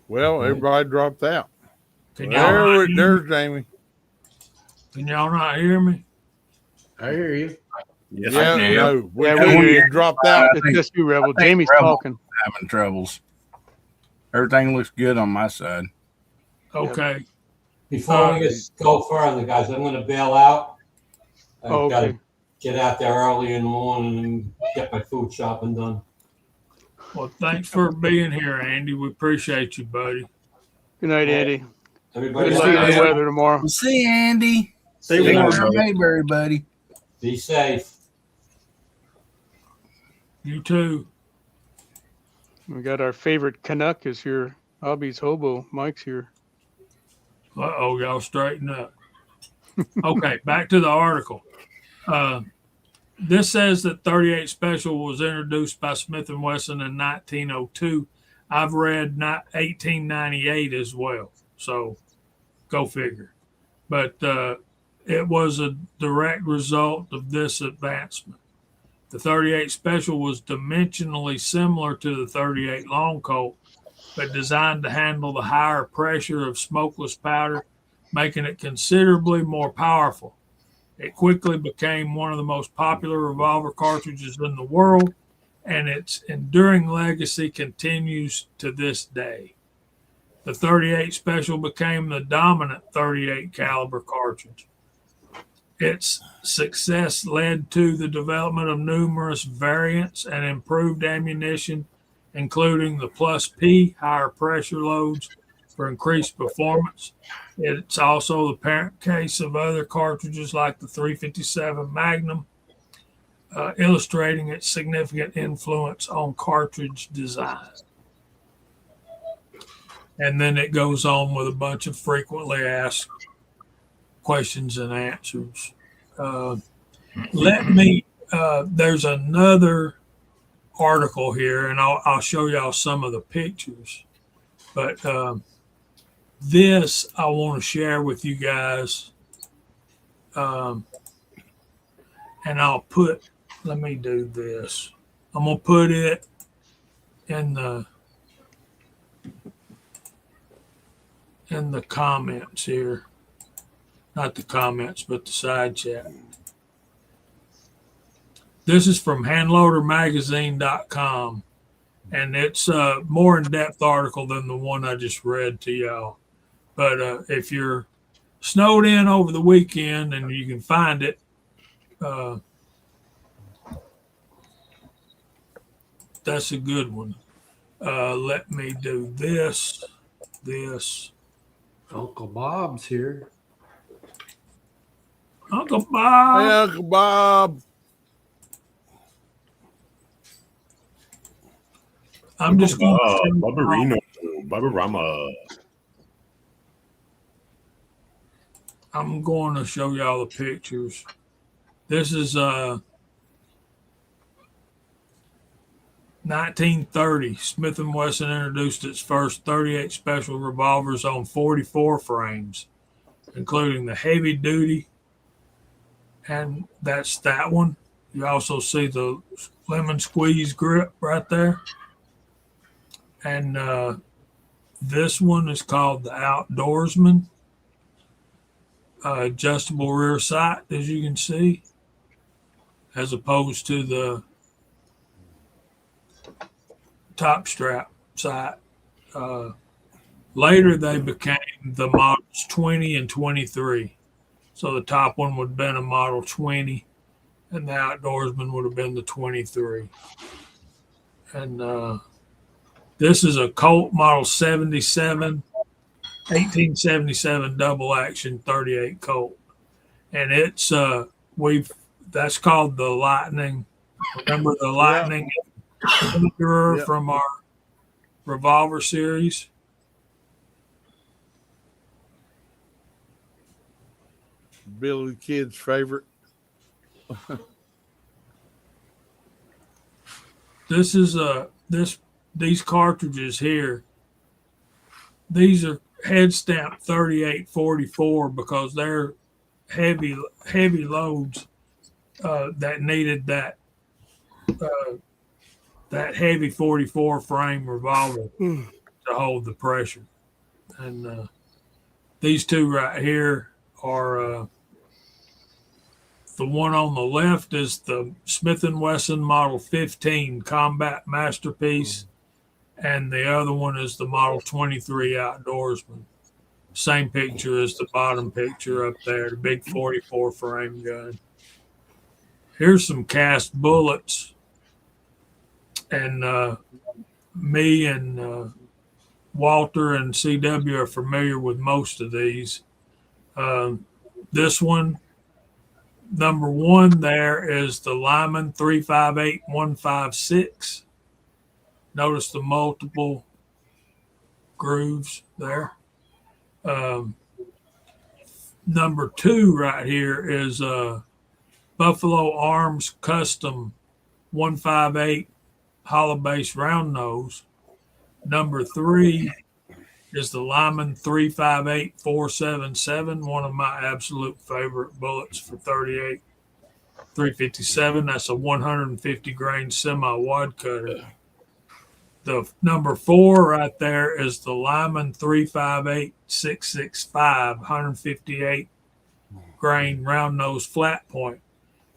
Well, everybody dropped out. There's Jamie. Can y'all not hear me? I hear you. Yes, I can hear you. No, we hear you. dropped out. It's just you, Rebel. Jamie's Rebel talking. having troubles. Everything looks good on my side. Okay. Before we go further, guys, I'm going to bail out. I've got Okay. to get out there early in the morning and get my food shopping done. Well, thanks for being here, Andy. We appreciate you, buddy. Good night, Andy. Everybody, Good to see you in the weather tomorrow. We'll see you, Andy. Stay See you. warm. Mayberry, buddy. Be safe. You too. We got our favorite Canuck is here. Hobby's Hobo. Mike's here. Uh-oh, y'all straighten up. Okay, back to the article. This says that 38 Special was introduced by Smith & Wesson in 1902. I've read 1898 as well, so go figure. But it was a direct result of this advancement. The 38 Special was dimensionally similar to the 38 Long Colt, but designed to handle the higher pressure of smokeless powder, making it considerably more powerful. It quickly became one of the most popular revolver cartridges in the world, and its enduring legacy continues to this day. The 38 Special became the dominant 38 caliber cartridge. Its success led to the development of numerous variants and improved ammunition, including the Plus P higher pressure loads for increased performance. It's also the parent case of other cartridges like the 357 Magnum, illustrating its significant influence on cartridge design. And then it goes on with a bunch of frequently asked questions and answers. There's another article here, and I'll show y'all some of the pictures. But this I want to share with you guys. And let me do this. I'm going to put it in the comments here. Not the comments, but the side chat. This is from handloadermagazine.com, and it's a more in-depth article than the one I just read to y'all. But if you're snowed in over the weekend and you can find it, that's a good one. Let me do this. Uncle Bob's here. Uncle Bob. Hey, Uncle Bob. I'm just going to Barbarino, Barbarama. I'm going to show y'all the pictures. This is 1930. Smith & Wesson introduced its first 38 Special revolvers on 44 frames, including the heavy duty, and that's that one. You also see the lemon squeeze grip right there. And this one is called the Outdoorsman. Adjustable rear sight, as you can see, as opposed to the top strap sight. Later, they became the models 20 and 23. So the top one would have been a model 20, and the Outdoorsman would have been the 23. And This is a Colt Model 77, 1877 double action 38 Colt. And it's that's called the Lightning. Remember the Lightning from our revolver series? Billy Kid's favorite. This is these cartridges here. These are head stamp 3844 because they're heavy loads that needed that heavy 44 frame revolver to hold the pressure. And these two right here are the one on the left is the Smith & Wesson Model 15 Combat Masterpiece, and the other one is the Model 23 Outdoorsman. Same picture as the bottom picture up there, the big 44 frame gun. Here's some cast bullets, and me and Walter and CW are familiar with most of these. This one, number one there is the Lyman 358156. Notice the multiple grooves there. Number two right here is Buffalo Arms Custom 158 hollow base round nose. Number three is the Lyman 358477, one of my absolute favorite bullets for 38 357. That's a 150 grain semi-wad cutter. The number four right there is the Lyman 358665, 158 grain round nose flat point.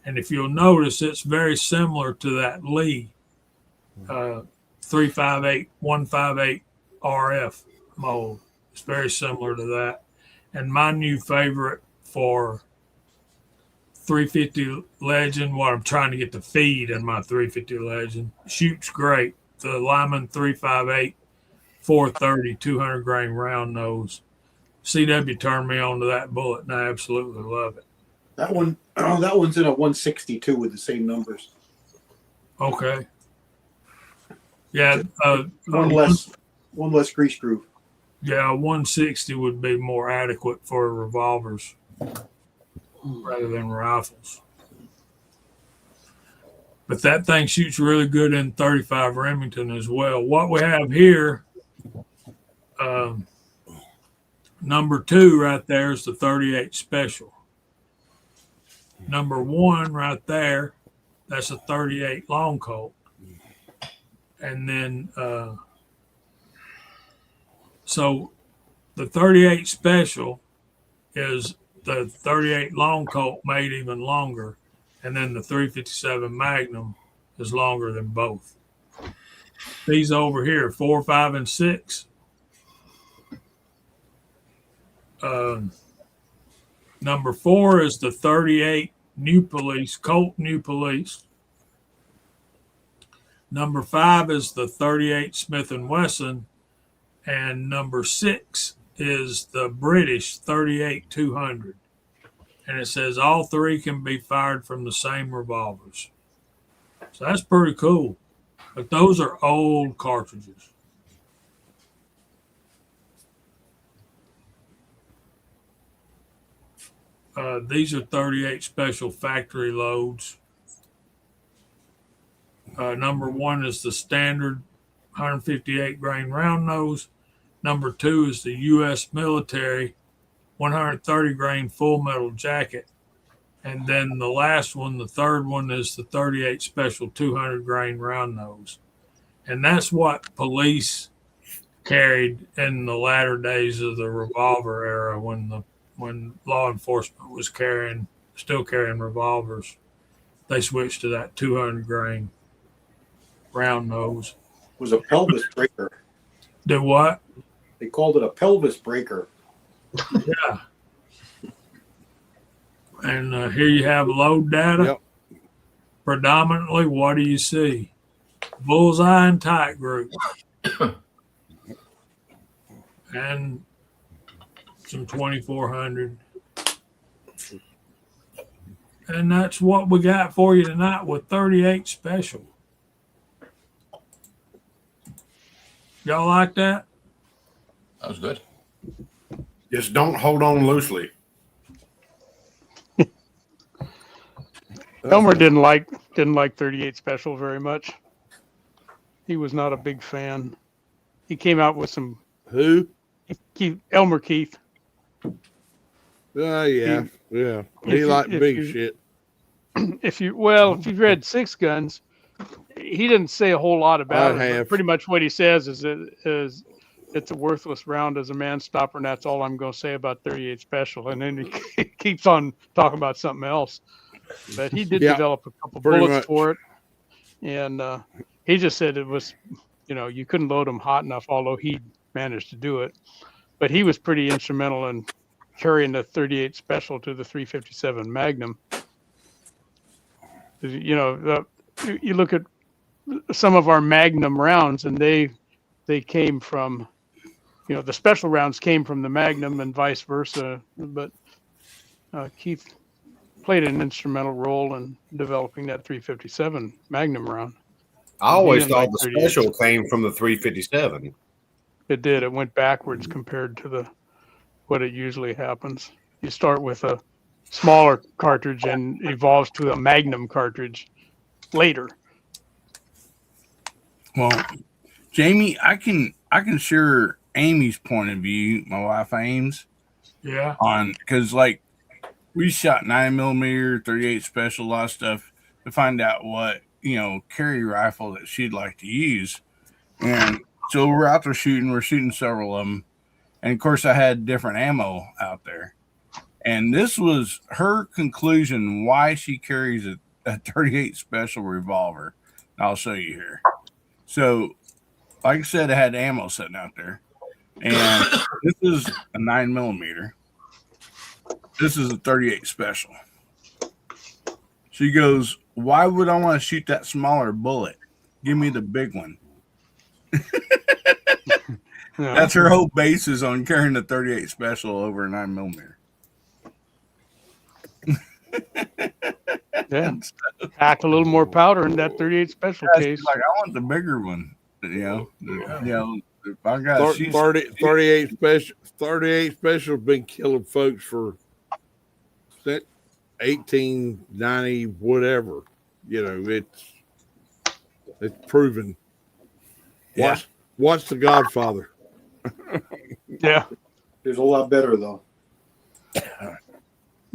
And if you'll notice, it's very similar to that Lee 358158 RF mold. It's very similar to that. And my new favorite for 350 Legend, what I'm trying to get the feed in my 350 Legend, shoots great. The Lyman 358 430 200 grain round nose. CW turned me on to that bullet, and I absolutely love it. That one, that one's in a 162 with the same numbers. Okay. Yeah. One less grease groove. Yeah, 160 would be more adequate for revolvers rather than rifles. But that thing shoots really good in 35 Remington as well. What we have here, number two right there is the 38 Special. Number one right there, that's a 38 Long Colt. And then, so the 38 Special is the 38 Long Colt made even longer. And then the 357 Magnum is longer than both. These over here, 4, 5, and 6. Number 4 is the 38 New Police, Colt New Police. Number 5 is the 38 Smith & Wesson. And number 6 is the British 38 200. And it says all three can be fired from the same revolvers. So that's pretty cool. But those are old cartridges. These are 38 Special factory loads. Number one is the standard 158 grain round nose. Number two is the U.S. military 130 grain full metal jacket. And then the last one, the third one, is the 38 Special 200 grain round nose. And that's what police carried in the latter days of the revolver era when law enforcement was still carrying revolvers. They switched to that 200 grain round nose. It was a pelvis breaker. Do what? They called it a pelvis breaker. Yeah. And here you have load data. Yep. Predominantly, what do you see? Bullseye and tight group. and some 2400. And that's what we got for you tonight with 38 special. Y'all like that? That was good. Just don't hold on loosely. Elmer didn't like 38 special very much. He was not a big fan. He came out with some Who? Elmer Keith. Yeah. If He you- liked if big you- shit. If you've read Six Guns, he didn't say a whole lot about I it. But have. pretty much what he says is it's a worthless round as a man stopper, and that's all I'm going to say about 38 special. And then he keeps on talking about something else. But he did Yeah, develop a couple pretty bullets much. for it, and he just said it was, you couldn't load them hot enough, although he managed to do it. But he was pretty instrumental in carrying the 38 special to the 357 Magnum. You look at some of our Magnum rounds, and they came from, the special rounds came from the Magnum and vice versa. But Keith played an instrumental role in developing that 357 Magnum round. I always didn't thought like the 38. special came from the 357. It did. It went backwards compared to what it usually happens. You start with a smaller cartridge and evolves to a Magnum cartridge later. Well, Jamie, I can share Amy's point of view, my wife Ames, Yeah. because like we shot 9mm, 38 special, a lot of stuff to find out what carry rifle that she'd like to use, and so we're out there shooting. We're shooting several of them, and of course I had different ammo out there, and this was her conclusion why she carries a 38 special revolver. I'll show you here. So, like I said, I had ammo sitting out there, and this is a 9mm. This is a 38 special. She goes, "Why would I want to shoot that smaller bullet? Give me the big one." That's her whole basis on carrying the 38 special over a 9mm. Yeah, pack a little more powder in that 38 special case. Like, I want the bigger one. If I got 38 special. 38 special been killing folks for 1890 whatever. It's proven. Watch The Godfather. Yeah. There's a lot better though.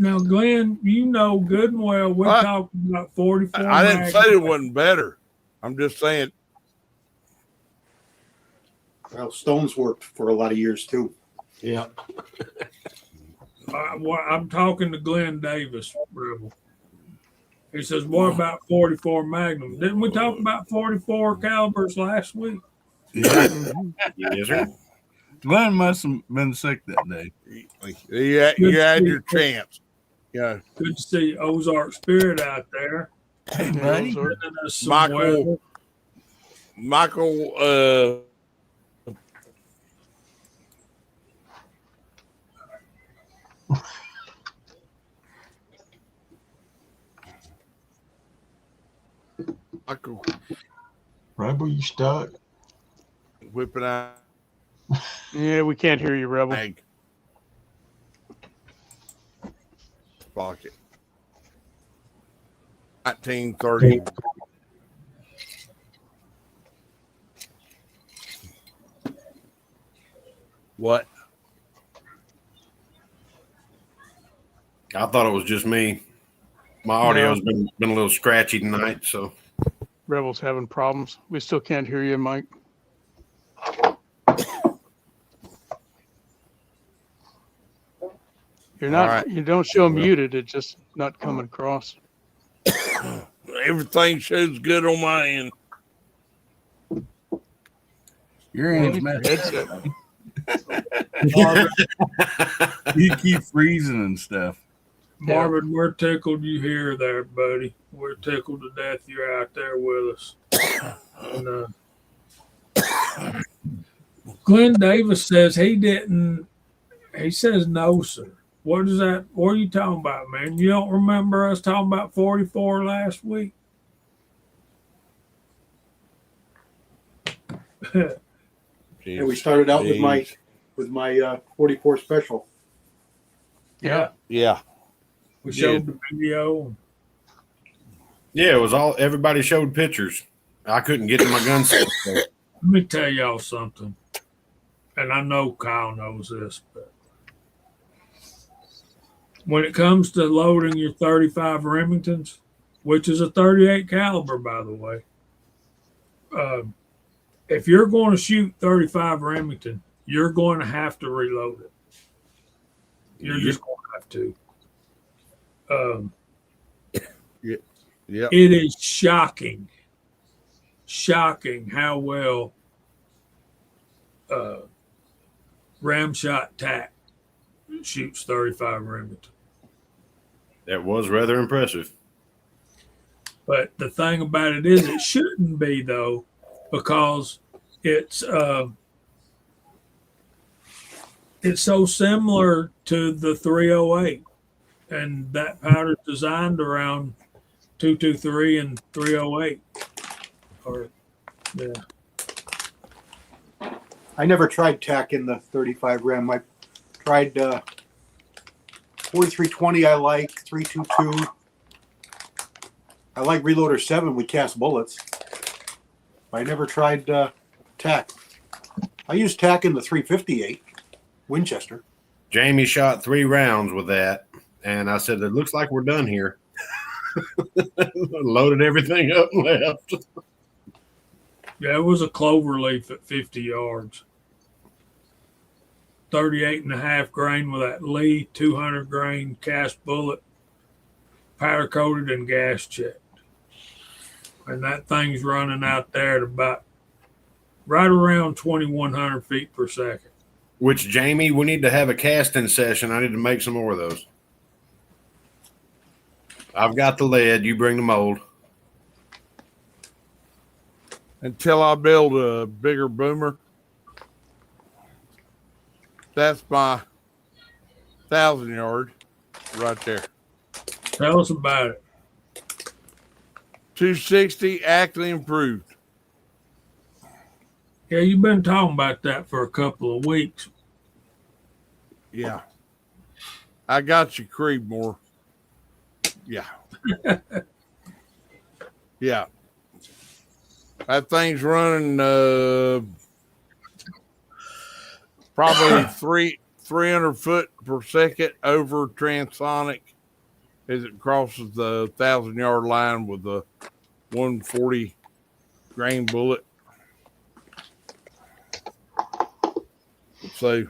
Now, Glenn, good and well, we're What? talking about 44. I didn't say it wasn't better. I'm just saying. Well, Stones worked for a lot of years too. Yeah. I'm talking to Glenn Davis, Rebel. He says, "What about 44 Magnum? Didn't we talk about 44 calibers last week?" Yes, sir. Glenn must have been sick that day. You had your chance. Yeah. Good to see Ozark Spirit out there. Hey, buddy. Sending us some weather. Michael, Michael Rebel, you stuck? whipping out Yeah, we can't hear you, Rebel. egg pocket. 1930. What? I thought it was just me. My audio's been a little scratchy tonight, so Rebel's having problems. We still can't hear you, Mike. You're not. All right. You don't show muted. It's just not coming across. Everything shows good on my end. Your hand's Maybe messed headset. up. Marvin, you keep freezing and stuff. Marvin, we're tickled you here there, buddy. We're tickled to death you're out there with us. And Glenn Davis says he didn't. He says no, sir. What is that? What are you talking about, man? You don't remember us talking about 44 last week? And we started out with my 44 special. Yeah. Yeah. We showed the video. Yeah, it was all everybody showed pictures. I couldn't get to my gun set. So. Let me tell y'all something. And I know Kyle knows this, but when it comes to loading your 35 Remingtons, which is a 38 caliber, by the way, if you're going to shoot 35 Remington, you're going to have to reload it. You're just going to have to. Yeah. It is shocking how well Ramshot TAC shoots 35 Remington. That was rather impressive. But the thing about it is, it shouldn't be though, because it's so similar to the 308, and that powder's designed around 223 and 308. Or yeah. I never tried TAC in the 35 Ram. I tried 4320. I like 322. I like Reloader 7 with cast bullets. I never tried TAC. I used TAC in the 358 Winchester. Jamie shot 3 rounds with that, and I said, "It looks like we're done here." Loaded everything up and left. Yeah, it was a clover leaf at 50 yards. 38 and a half grain with that Lee 200 grain cast bullet, powder coated and gas checked. And that thing's running out there at about right around 2,100 feet per second. Which, Jamie, we need to have a casting session. I need to make some more of those. I've got the lead. You bring the mold. Until I build a bigger boomer. That's my 1,000 yard right there. Tell us about it. 260 actually improved. Yeah, you've been talking about that for a couple of weeks. Yeah. I got you, Creedmoor. Yeah. Yeah. That thing's running probably 300 foot per second over transonic as it crosses the 1,000 yard line with the 140 grain bullet. So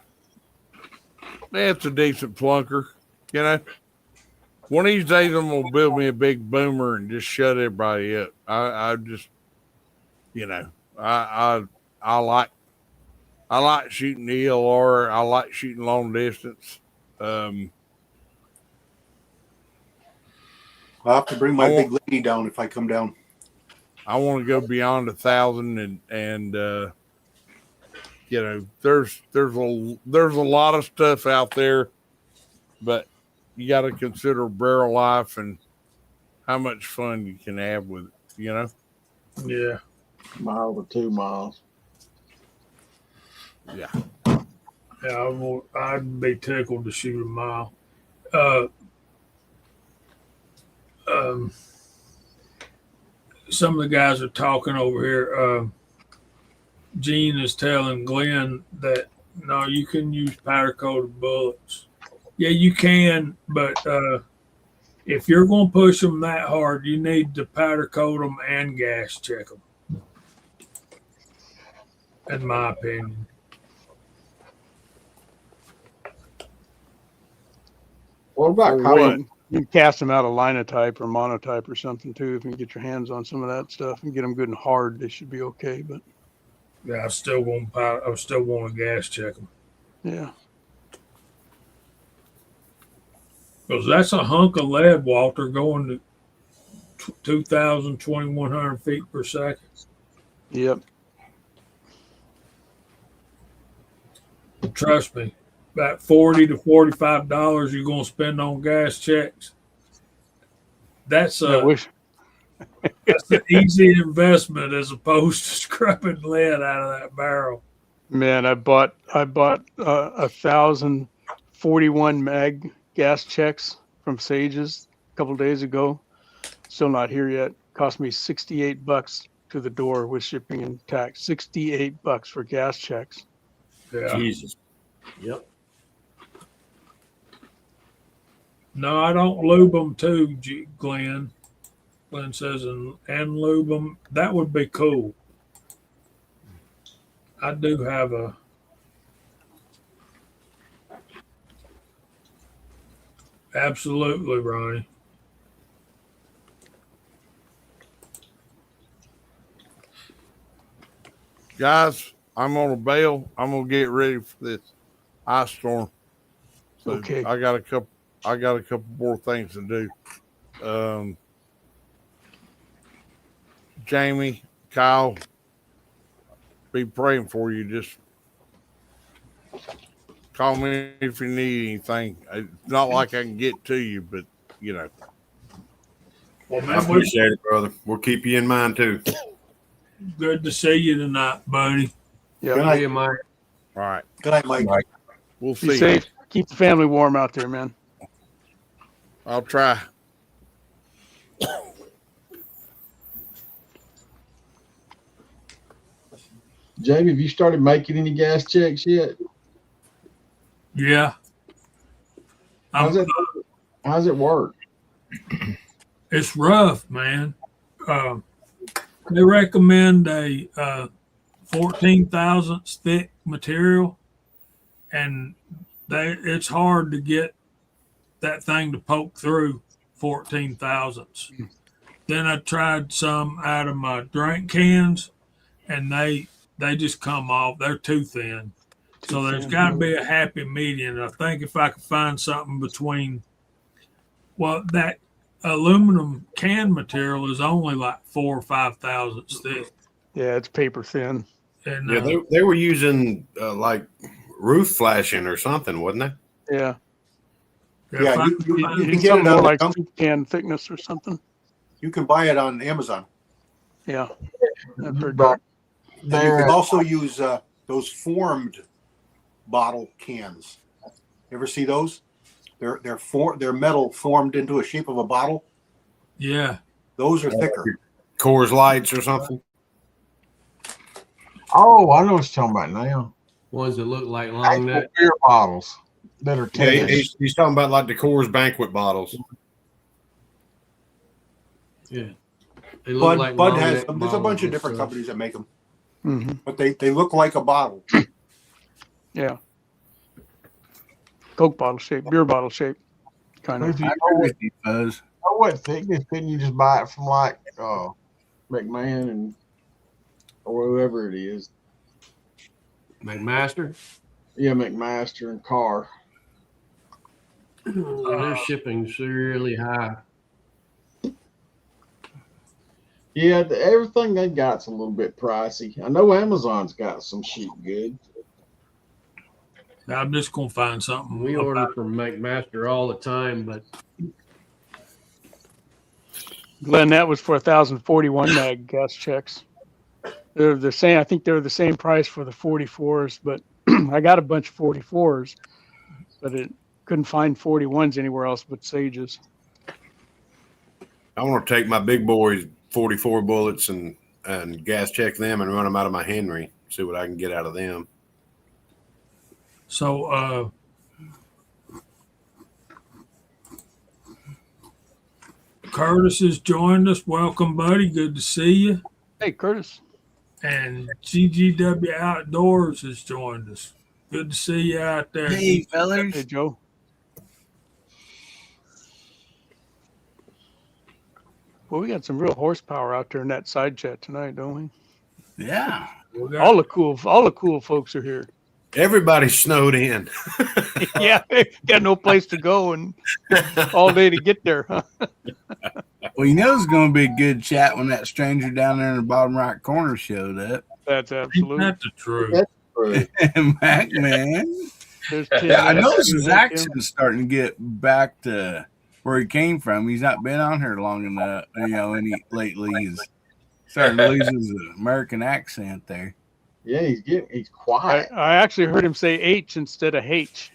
that's a decent flunker, you know. One of these days I'm gonna build me a big boomer and just shut everybody up. I just, you know, I like shooting the ELR. I like shooting long distance. I'll have to bring my big lady down if I come down. I want to go beyond 1,000 and you know, there's a lot of stuff out there, but you got to consider barrel life and how much fun you can have with it, you know? Yeah. Mile to 2 miles. Yeah. Yeah, I'd be tickled to shoot a mile. Some of the guys are talking over here. Gene is telling Glenn that no, you can use powder coated bullets. Yeah, you can, but if you're going to push them that hard, you need to powder coat them and gas check them. In my opinion. What about You can cast them out of linotype or monotype or something too. If you can get your hands on some of that stuff and get them good and hard, they should be okay. But yeah, I still want to gas check them. Yeah. Because that's a hunk of lead, Walter, going to 2,000, 2,100 feet per second. Yep. Trust me, about $40 to $45 you're going to spend on gas checks. That's I wish. that's an easy investment as opposed to scrubbing lead out of that barrel. Man, I bought 1,041 mag gas checks from Sages a couple days ago. Still not here yet. Cost me $68 to the door with shipping and tax. $68 for gas checks. Yeah. Jesus. Yep. No, I don't lube them too, Glenn. Glenn says, and lube them. That would be cool. I do have a. Absolutely, Ronnie. Guys, I'm on a bail. I'm gonna get ready for this ice storm. So Okay. I got a couple more things to do. Jamie, Kyle, be praying for you. Just call me if you need anything. It's not like I can get to you, but you know. Well, I man, appreciate it, brother. We'll keep you in mind too. good to see you tonight, buddy. Yeah. Good night. Yeah, Mike. All right. Good night, Mike. We'll Be see. safe. Keep the family warm out there, man. I'll try. Jamie, have you started making any gas checks yet? Yeah. How's it work? It's rough, man. They recommend a 14 thousandths thick material, and it's hard to get that thing to poke through 14 thousandths. Then I tried some out of my drink cans, and they just come off. They're too thin. So there's got to be a happy medium. I think if I could find something between, well, that aluminum can material is only like 4 or 5 thousandths thick. Yeah, it's paper thin. And Yeah, they were using like roof flashing or something, wasn't they? Yeah. Yeah, you You can need get something it more on like like soup can thickness or something. you can buy it on Amazon. Yeah. I've heard But that. And you can also use those formed bottle cans. You ever see those? They're metal formed into a shape of a bottle. yeah. Those are thicker. Coors Lights or something. Oh, I know what you're talking about now. Ones that look like long Actual neck. beer bottles that are Yeah, 10 he's talking about like the Coors banquet bottles. Yeah. They look like Bud long has neck them. There's a bunch bottles of different and stuff. companies that make them, Mm-hmm. but they look like a bottle. Yeah. Coke bottle shape, beer bottle shape, kind of. If you I know agree what, with you, Buzz. know what thickness, couldn't you just buy it from like McMahon and or whoever it is? McMaster. Yeah, McMaster and Carr. Their shipping's really high. Yeah, everything they got's a little bit pricey. I know Amazon's got some sheet good. I'm just gonna find something. We order from McMaster all the time, but Glenn, that was for 1,041 mag gas checks. They're the same. I think they're the same price for the 44s, but I got a bunch of 44s, but it couldn't find 41s anywhere else but Sages. I want to take my big boys 44 bullets and gas check them and run them out of my Henry. See what I can get out of them. So Curtis has joined us. Welcome, buddy. Good to see you. Hey, Curtis. And GGW Outdoors has joined us. Good to see you out there. Hey, fellas. Hey, Joe. Well, we got some real horsepower out there in that side chat tonight, don't we? Yeah. We got- All the cool folks are here. Everybody's snowed in. Yeah, got no place to go and all day to get there, huh? Well, you know it's going to be a good chat when that stranger down there in the bottom right corner showed up. That's Ain't absolutely. that the truth? Right. Mac, man. There's Yeah, I Tim. noticed his Tim. accent's starting to get back to where he came from. He's not been on here long enough, lately. He's starting to lose his American accent there. Yeah, he's quiet. I actually heard him say H instead of H.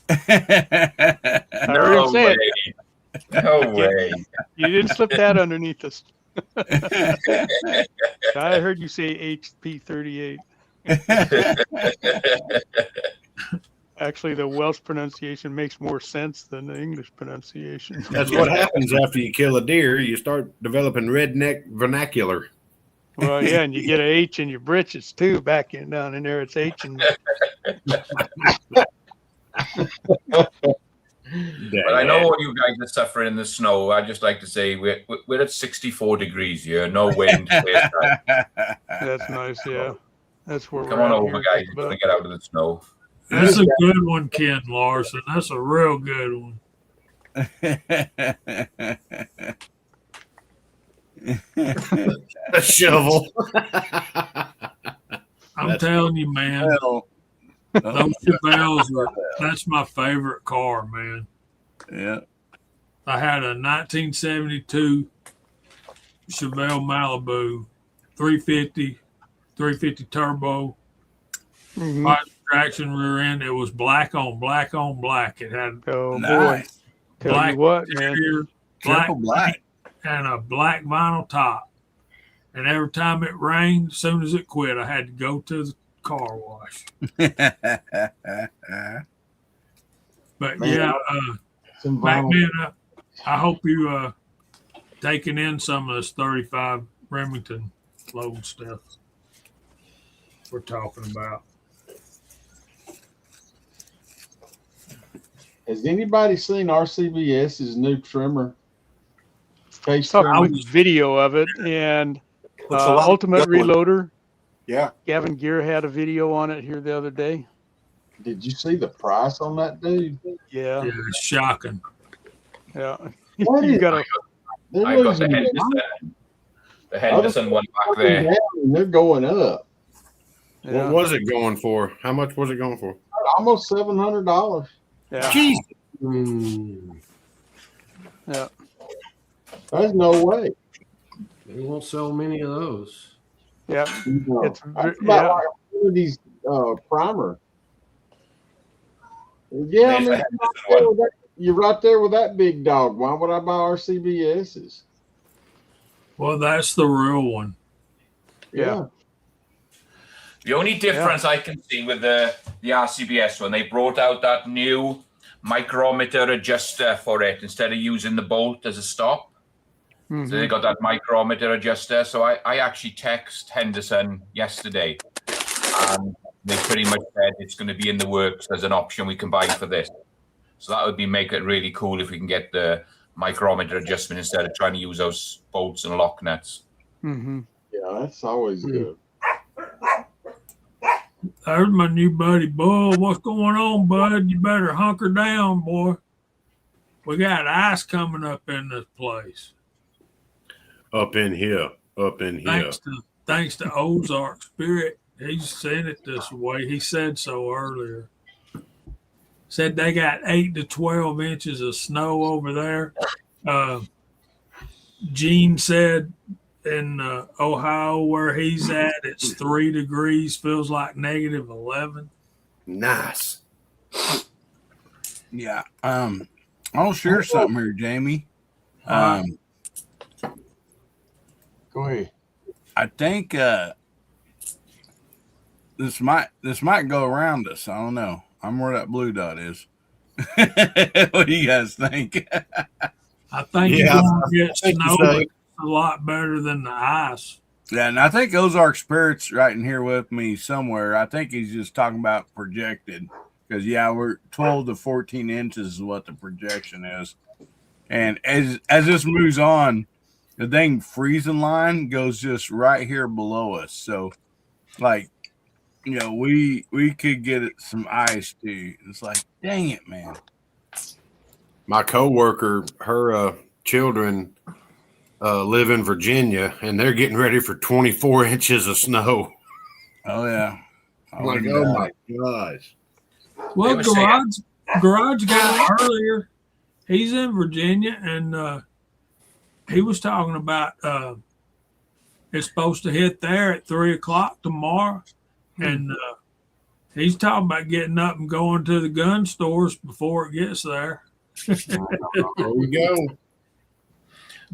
I heard him No say way. it. No way. You didn't slip that underneath us. I heard you say HP38. Actually, the Welsh pronunciation makes more sense than the English pronunciation. That's what happens after you kill a deer. You start developing redneck vernacular. Well, yeah, and you get an H in your britches too. Back in down in there, it's H and But I know all you guys are suffering in the snow. I just like to say we're at 64 degrees here, no wind. that's nice. Yeah, that's where Come we're on at over, here, guys. but- To get out of the snow. That's a good one, Ken Larson. That's a real good one. A shovel. I'm telling you, man. Well, Those Chevelles that's my favorite car, man. yeah. I had a 1972 Chevelle Malibu 350 turbo, Mhm. 5 traction rear end. It was black on black on black. It had Oh boy, Nice. tell black you what, man. interior, black Triple black. and a black vinyl top. And every time it rained, as soon as it quit, I had to go to the car wash. But Man. yeah, Some Mac, vinyl. man, I hope you taking in some of this 35 Remington load stuff we're talking about. Has anybody seen RCBS's new trimmer? Case Saw trimmer? a video of it, and Looks a lot Ultimate like one. Reloader. Yeah. Gavin Gear had a video on it here the other day. Did you see the price on that dude? Yeah, Yeah, it's shocking. yeah. What You is- got to They're I got the losing their mind. Henderson one back there. Down and they're going up yeah, What was it going for? How much was it going for? almost $700. yeah, Jesus. yeah. There's no way. They won't sell many of those. Yeah, No. It's That's ver- about yeah. like one of these primer. Yeah, I There's mean, the Henderson one. you're right there with that big dog. Why would I buy RCBS's? Well, that's the real one. Yeah. The only difference I can see with the RCBS one, they brought out that new micrometer adjuster for it instead of using the bolt as a stop. Mhm. So they got that micrometer adjuster. So I actually text Henderson yesterday, and they pretty much said it's going to be in the works as an option we can buy for this. So that would make it really cool if we can get the micrometer adjustment instead of trying to use those bolts and lock nuts. Mhm. Yeah, that's always good. There's my new buddy, Bull. What's going on, bud? You better hunker down, boy. We got ice coming up in this place. Up in here. Up in here. Thanks to Ozark Spirit. He's sent it this way. He said so earlier. Said they got 8 to 12 inches of snow over there. Gene said in Ohio, where he's at, it's 3 degrees, feels like negative 11. Nice. Yeah. I'll share something here, Jamie. Go ahead. I think this might go around us. I don't know. I'm where that blue dot is. What do you guys think? I think Yeah, you're going to get think snow, so. but it's a lot better than the ice. Yeah, and I think Ozark Spirit's right in here with me somewhere. I think he's just talking about projected because we're 12 to 14 inches is what the projection is. And as this moves on, the dang freezing line goes just right here below us. So, like, we could get some ice too. It's like, dang it, man. My coworker, her children live in Virginia, and they're getting ready for 24 inches of snow. Oh yeah. I'm like, oh my gosh. Well, They were saying- Garage guy earlier, he's in Virginia, and he was talking about it's supposed to hit there at 3:00 tomorrow, and he's talking about getting up and going to the gun stores before it gets there. There we go.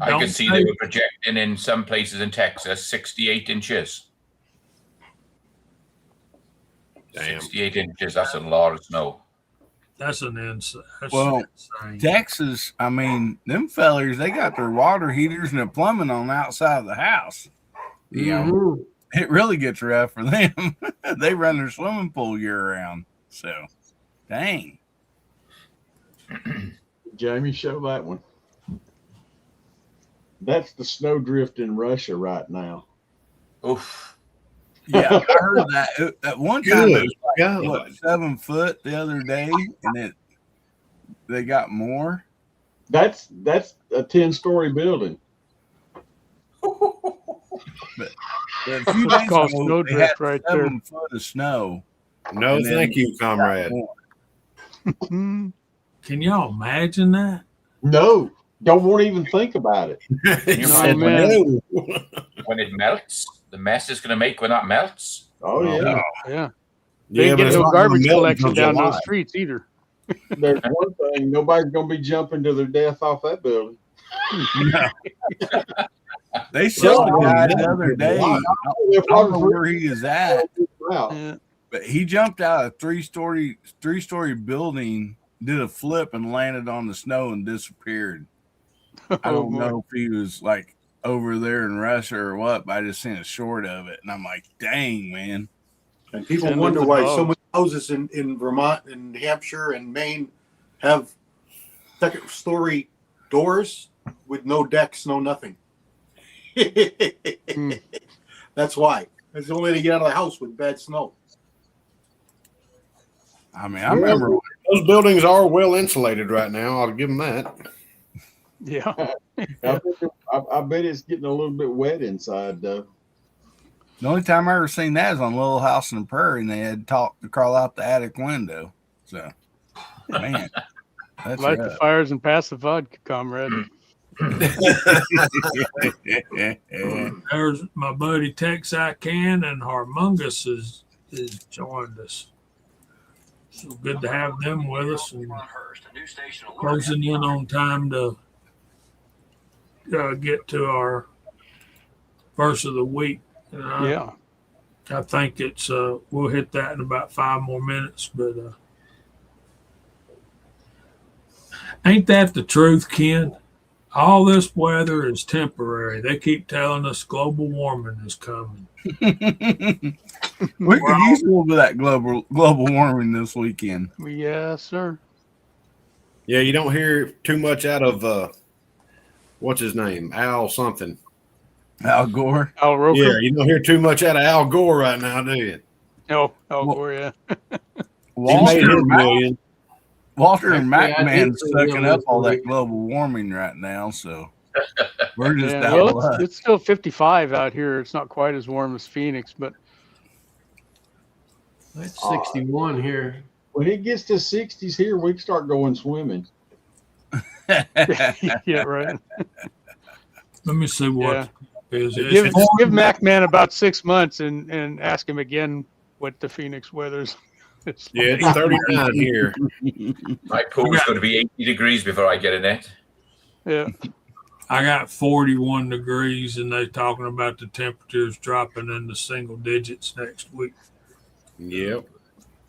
I Don't could see say- they were projecting in some places in Texas 68 inches. Damn. 68 inches, that's a lot of snow. That's an insane. Well, Texas, I mean, them fellers, they got their water heaters and their plumbing on the outside of the house. You know, it really gets rough for them. They run their swimming pool year round. So, dang. Jamie, show that one. That's the snowdrift in Russia right now. Oof. Yeah, I heard that. At one time, it was like, God. what, 7 foot the other day, and they got more. That's a 10-story building. But a few That's days called ago, snowdrift they had right there. 7 foot of snow. No, And then thank you, comrade. Can y'all imagine that? No, don't want to even think about it. You No, said man. no. When it melts, the mess it's going to make when that melts. Oh yeah. Yeah. They Yeah, ain't but getting it's no not gonna garbage melt collection until down July. those streets either. There's one thing, nobody's gonna be jumping to their death off that building. They saw Yeah. a guy the other day. I They're don't know probably where he is at, out. Yeah. but he jumped out of a three-story building, did a flip, and landed on the snow and disappeared. I Oh, don't boy. know if he was like over there in Russia or what, but I just seen a short of it, and I'm like, dang, man. And people Send wonder them why above. so many houses in Vermont and New Hampshire and Maine have second story doors with no decks, no nothing. That's why. That's the only way to get out of the house with bad snow. I mean, I remember. Those buildings are well insulated right now. I'll give them that. Yeah. I bet it's getting a little bit wet inside though. The only time I ever seen that is on Little House on the Prairie, and they had to crawl out the attic window. So, man, that's Light the rough. fires and pass the vodka, comrade. There's my buddy Texarkana and Harmungus is joined us. So good to have them with us and closing in on time to get to our verse of the week. Yeah. I think it's we'll hit that in about 5 more minutes, but ain't that the truth, Ken? All this weather is temporary. They keep telling us global warming is coming. We could use a little bit of that global warming this weekend. Yes, sir. Yeah, you don't hear too much out of what's his name? Al something. Al Gore. Al Roker. Yeah, you don't hear too much out of Al Gore right now, do you? No, Al Gore, yeah. He made his Walter, million. And Actually, I McMahon's did see sucking him up this all that week. global warming right now, so we're just Yeah, out well, of luck. it's still 55 out here. It's not quite as warm as Phoenix, but It's 61 here. When it gets to 60s here, we can start going swimming. yeah, right. Let me see what Yeah. it is. Give It's- McMahon about 6 months and ask him again what the Phoenix weather's. It's Yeah, it's 39 here. My pool's going to be 80 degrees before I get in it. yeah. I got 41 degrees, and they're talking about the temperatures dropping into single digits next week. Yep.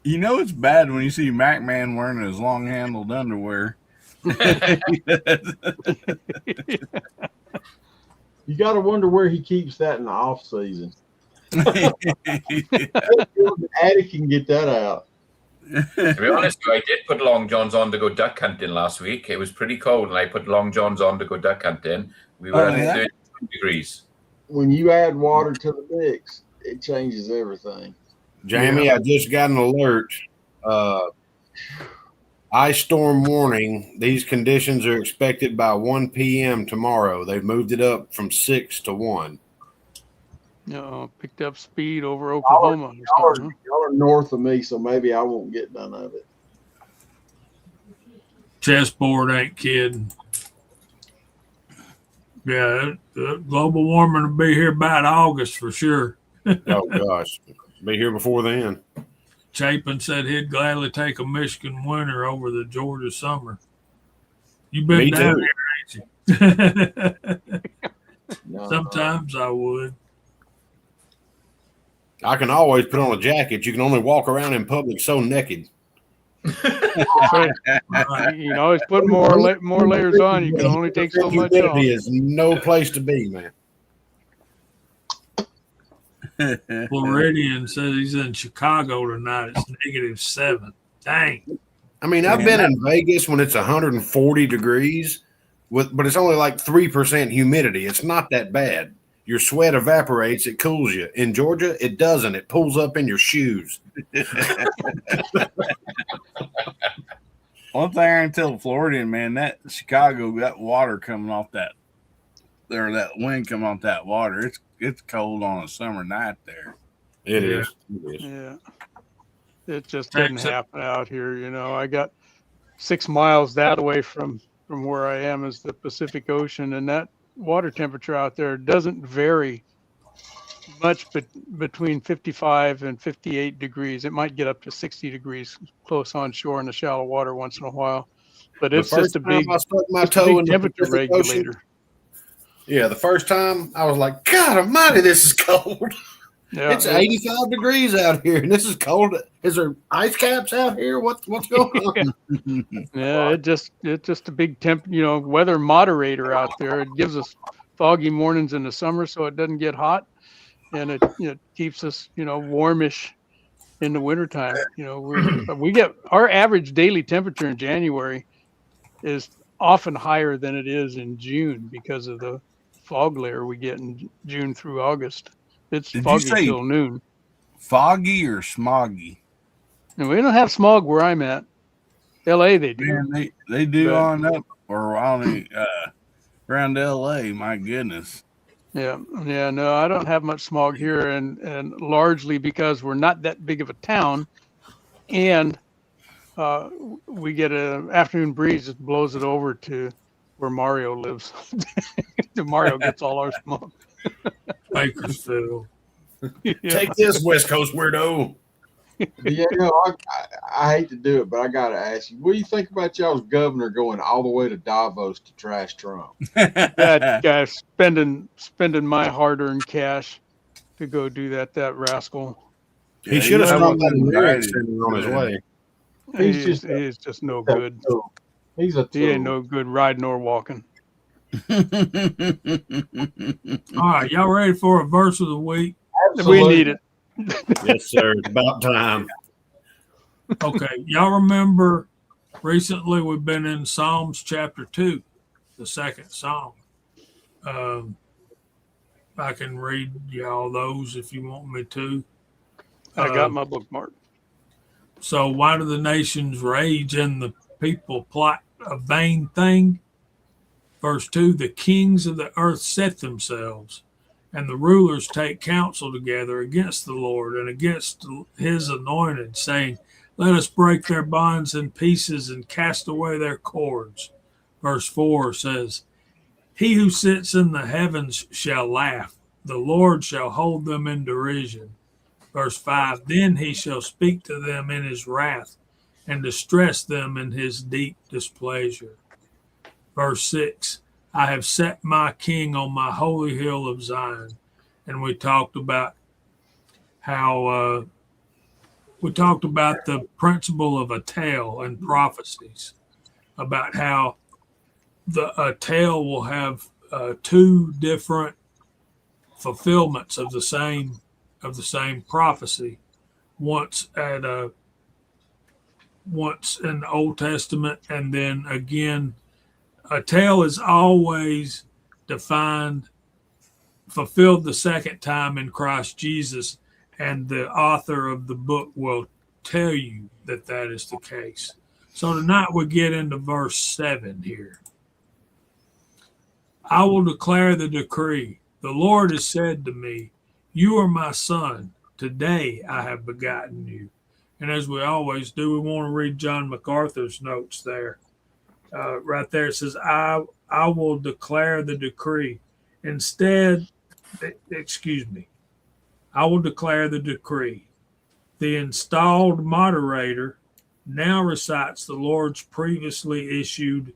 You know it's bad when you see McMahon wearing his long-handled underwear. You got to wonder where he keeps that in the off season. Addy can get that out. To be honest, I did put long johns on to go duck hunting last week. It was pretty cold, and I put long johns on to go duck hunting. We were at 30 degrees. When you add water to the mix, it changes everything. Jamie, I just got an alert. Ice storm warning. These conditions are expected by 1 p.m. tomorrow. They've moved it up from 6 to 1. Picked up speed over Y'all Oklahoma. are, y'all are north of me, so maybe I won't get none of it. Chessboard ain't kidding. Yeah, global warming will be here about August for sure. Oh gosh, be here before then. Chapin said he'd gladly take a Michigan winter over the Georgia summer. You've been Me down too. here, ain't you? No, Sometimes I would. I can always put on a jacket. You can only walk around in public so naked. Right. You can always put more layers on. You can only take so much off. Humidity is no place to be, man. Floridian says he's in Chicago tonight. It's -7. Dang. I mean, I've been in Vegas when it's 140 degrees, but it's only like 3% humidity. It's not that bad. Your sweat evaporates, it cools you. In Georgia, it doesn't. It pulls up in your shoes. One thing I can tell Floridian, man, that Chicago, that water coming off that wind coming off that water, it's cold on a summer night there. It is. Yeah. It just didn't happen out here. I got 6 miles that way from where I am is the Pacific Ocean, and that water temperature out there doesn't vary much between 55 and 58 degrees. It might get up to 60 degrees close on shore in the shallow water once in a while, but it's just a big, temperature regulator. Yeah, the first time I was like, God almighty, this is cold. Yeah, it's 85 degrees out here, and this is cold. Is there ice caps out here? What's going on? Yeah, it's just a big weather moderator out there. It gives us foggy mornings in the summer, so it doesn't get hot, and it keeps us warmish in the wintertime. We get our average daily temperature in January is often higher than it is in June because of the fog layer we get in June through August. It's foggy till noon. Foggy or smoggy? And we don't have smog where I'm at. LA, they do. Man, they do on up or on around LA. My goodness. Yeah. No, I don't have much smog here, and largely because we're not that big of a town, and we get an afternoon breeze that blows it over to where Mario lives. Mario gets all our smoke. Bakersfield. Yeah. Take this, West Coast weirdo. Yeah, I hate to do it, but I got to ask you, what do you think about y'all's governor going all the way to Davos to trash Trump? That guy spending my hard-earned cash to go do that rascal. He should have stopped that American Center on his way. He's just no good. He ain't no good riding or walking. All right, y'all ready for a verse of the week? Absolutely. We need it. Yes, sir. It's about time. Okay, y'all remember recently we've been in Psalms chapter 2, the second Psalm. I can read y'all those if you want me to. I got my bookmark. So why do the nations rage and the people plot a vain thing? Verse 2, the kings of the earth set themselves, and the rulers take counsel together against the Lord and against his anointed, saying, let us break their bonds in pieces and cast away their cords. Verse 4 says, he who sits in the heavens shall laugh. The Lord shall hold them in derision. Verse 5, then he shall speak to them in his wrath and distress them in his deep displeasure. Verse 6, I have set my king on my holy hill of Zion. And we talked about how the principle of a tale and prophecies, about how a tale will have two different fulfillments of the same prophecy. Once in the Old Testament, and then again, a tale is always fulfilled the second time in Christ Jesus, and the author of the book will tell you that is the case. So tonight we get into verse 7 here. I will declare the decree. The Lord has said to me, You are my son. Today I have begotten you. And as we always do, we want to read John MacArthur's notes there. Right there it says, I will declare the decree. Instead, excuse me, I will declare the decree. The installed moderator now recites the Lord's previously issued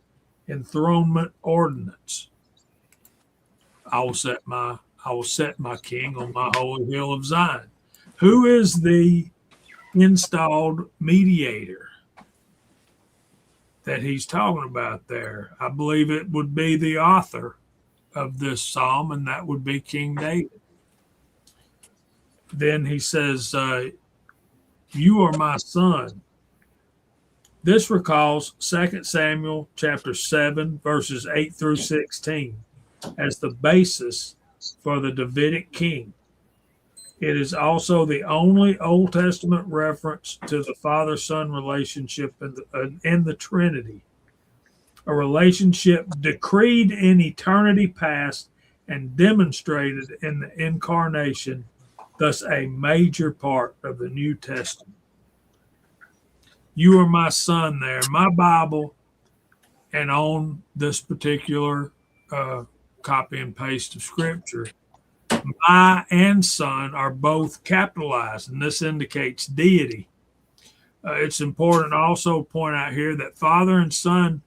enthronement ordinance. I will set my king on my holy hill of Zion. Who is the installed mediator that he's talking about there? I believe it would be the author of this psalm, and that would be King David. Then he says, you are my son. This recalls 2 Samuel chapter 7, verses 8 through 16 as the basis for the Davidic king. It is also the only Old Testament reference to the father-son relationship in the Trinity, a relationship decreed in eternity past and demonstrated in the incarnation, thus a major part of the New Testament. You are my son there. My Bible, and on this particular copy and paste of Scripture, my and son are both capitalized, and this indicates deity. It's important to also point out here that father and son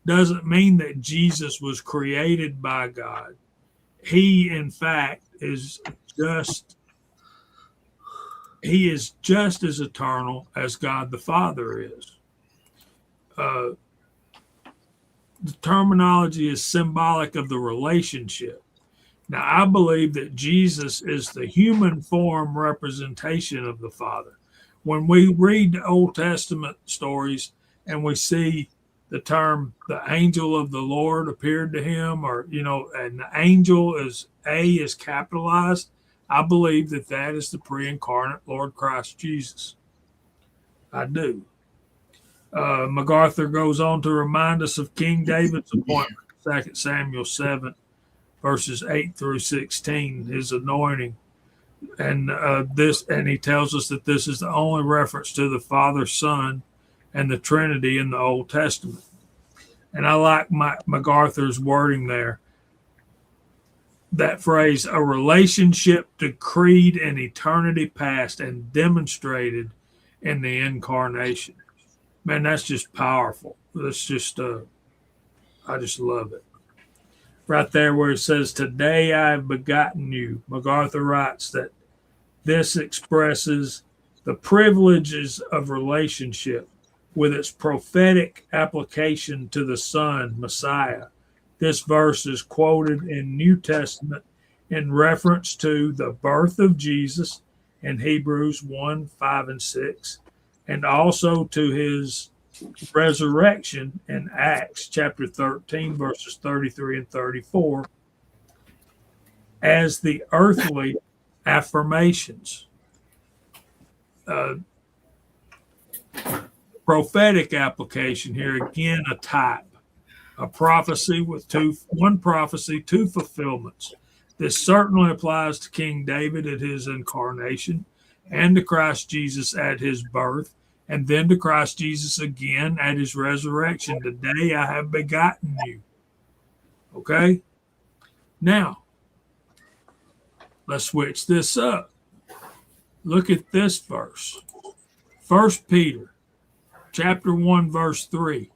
doesn't mean that Jesus was created by God. He, in fact, is just as eternal as God the Father is. The terminology is symbolic of the relationship. Now, I believe that Jesus is the human form representation of the Father. When we read the Old Testament stories and we see the term, the angel of the Lord appeared to him, or, and the angel is capitalized, I believe that that is the pre-incarnate Lord Christ Jesus. I do. MacArthur goes on to remind us of King David's appointment, 2 Samuel 7, verses 8 through 16, his anointing. And he tells us that this is the only reference to the Father, Son, and the Trinity in the Old Testament. And I like MacArthur's wording there. That phrase, a relationship decreed in eternity past and demonstrated in the incarnation. Man, that's just powerful. That's just, I just love it. Right there where it says, today I have begotten you. MacArthur writes that this expresses the privileges of relationship with its prophetic application to the Son, Messiah. This verse is quoted in New Testament in reference to the birth of Jesus in Hebrews 1, 5, and 6, and also to his resurrection in Acts chapter 13, verses 33 and 34, as the earthly affirmations. Prophetic application here, again, a type. A prophecy with one prophecy, two fulfillments. This certainly applies to King David at his incarnation, and to Christ Jesus at his birth, and then to Christ Jesus again at his resurrection. Today I have begotten you. Okay? Now, let's switch this up. Look at this verse. 1 Peter chapter 1, verse 3.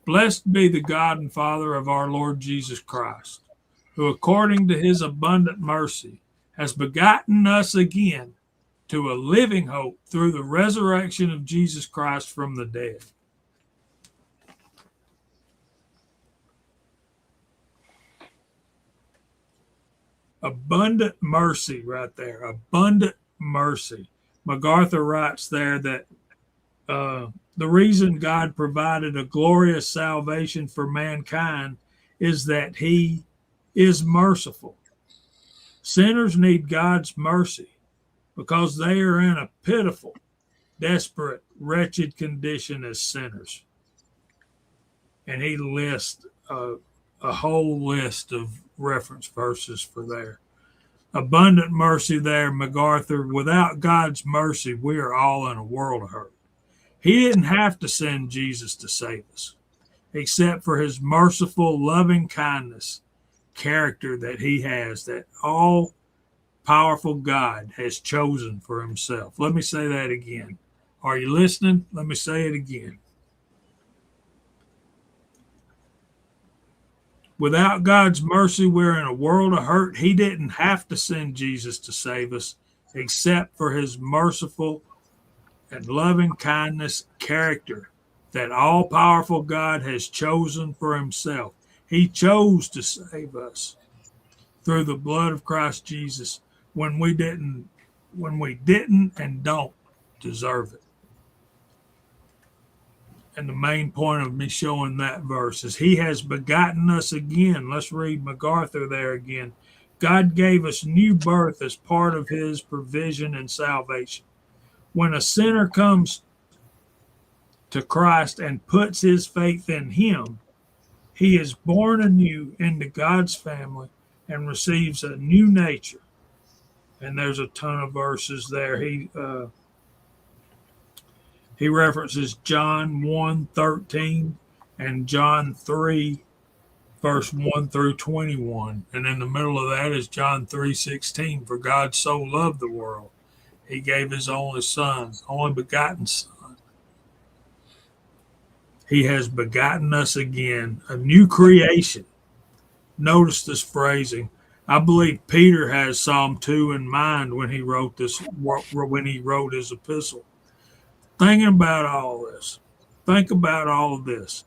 Blessed be the God and Father of our Lord Jesus Christ, who according to his abundant mercy has begotten us again to a living hope through the resurrection of Jesus Christ from the dead. Abundant mercy right there. Abundant mercy. MacArthur writes there that the reason God provided a glorious salvation for mankind is that he is merciful. Sinners need God's mercy because they are in a pitiful, desperate, wretched condition as sinners. And he lists a whole list of reference verses for there. Abundant mercy there, MacArthur. Without God's mercy, we are all in a world of hurt. He didn't have to send Jesus to save us, except for his merciful, loving kindness, character that he has, that all powerful God has chosen for himself. Let me say that again. Are you listening? Let me say it again. Without God's mercy, we're in a world of hurt. He didn't have to send Jesus to save us, except for his merciful and loving kindness character that all powerful God has chosen for himself. He chose to save us through the blood of Christ Jesus when we didn't and don't deserve it. And the main point of me showing that verse is he has begotten us again. Let's read MacArthur there again. God gave us new birth as part of his provision and salvation. When a sinner comes to Christ and puts his faith in him, he is born anew into God's family and receives a new nature. And there's a ton of verses there. He references John 1:13 and John 3, verse 1 through 21. And in the middle of that is John 3:16. For God so loved the world, he gave his only son, only begotten son. He has begotten us again, a new creation. Notice this phrasing. I believe Peter has Psalm 2 in mind when he wrote his epistle. Thinking about all this. Think about all of this.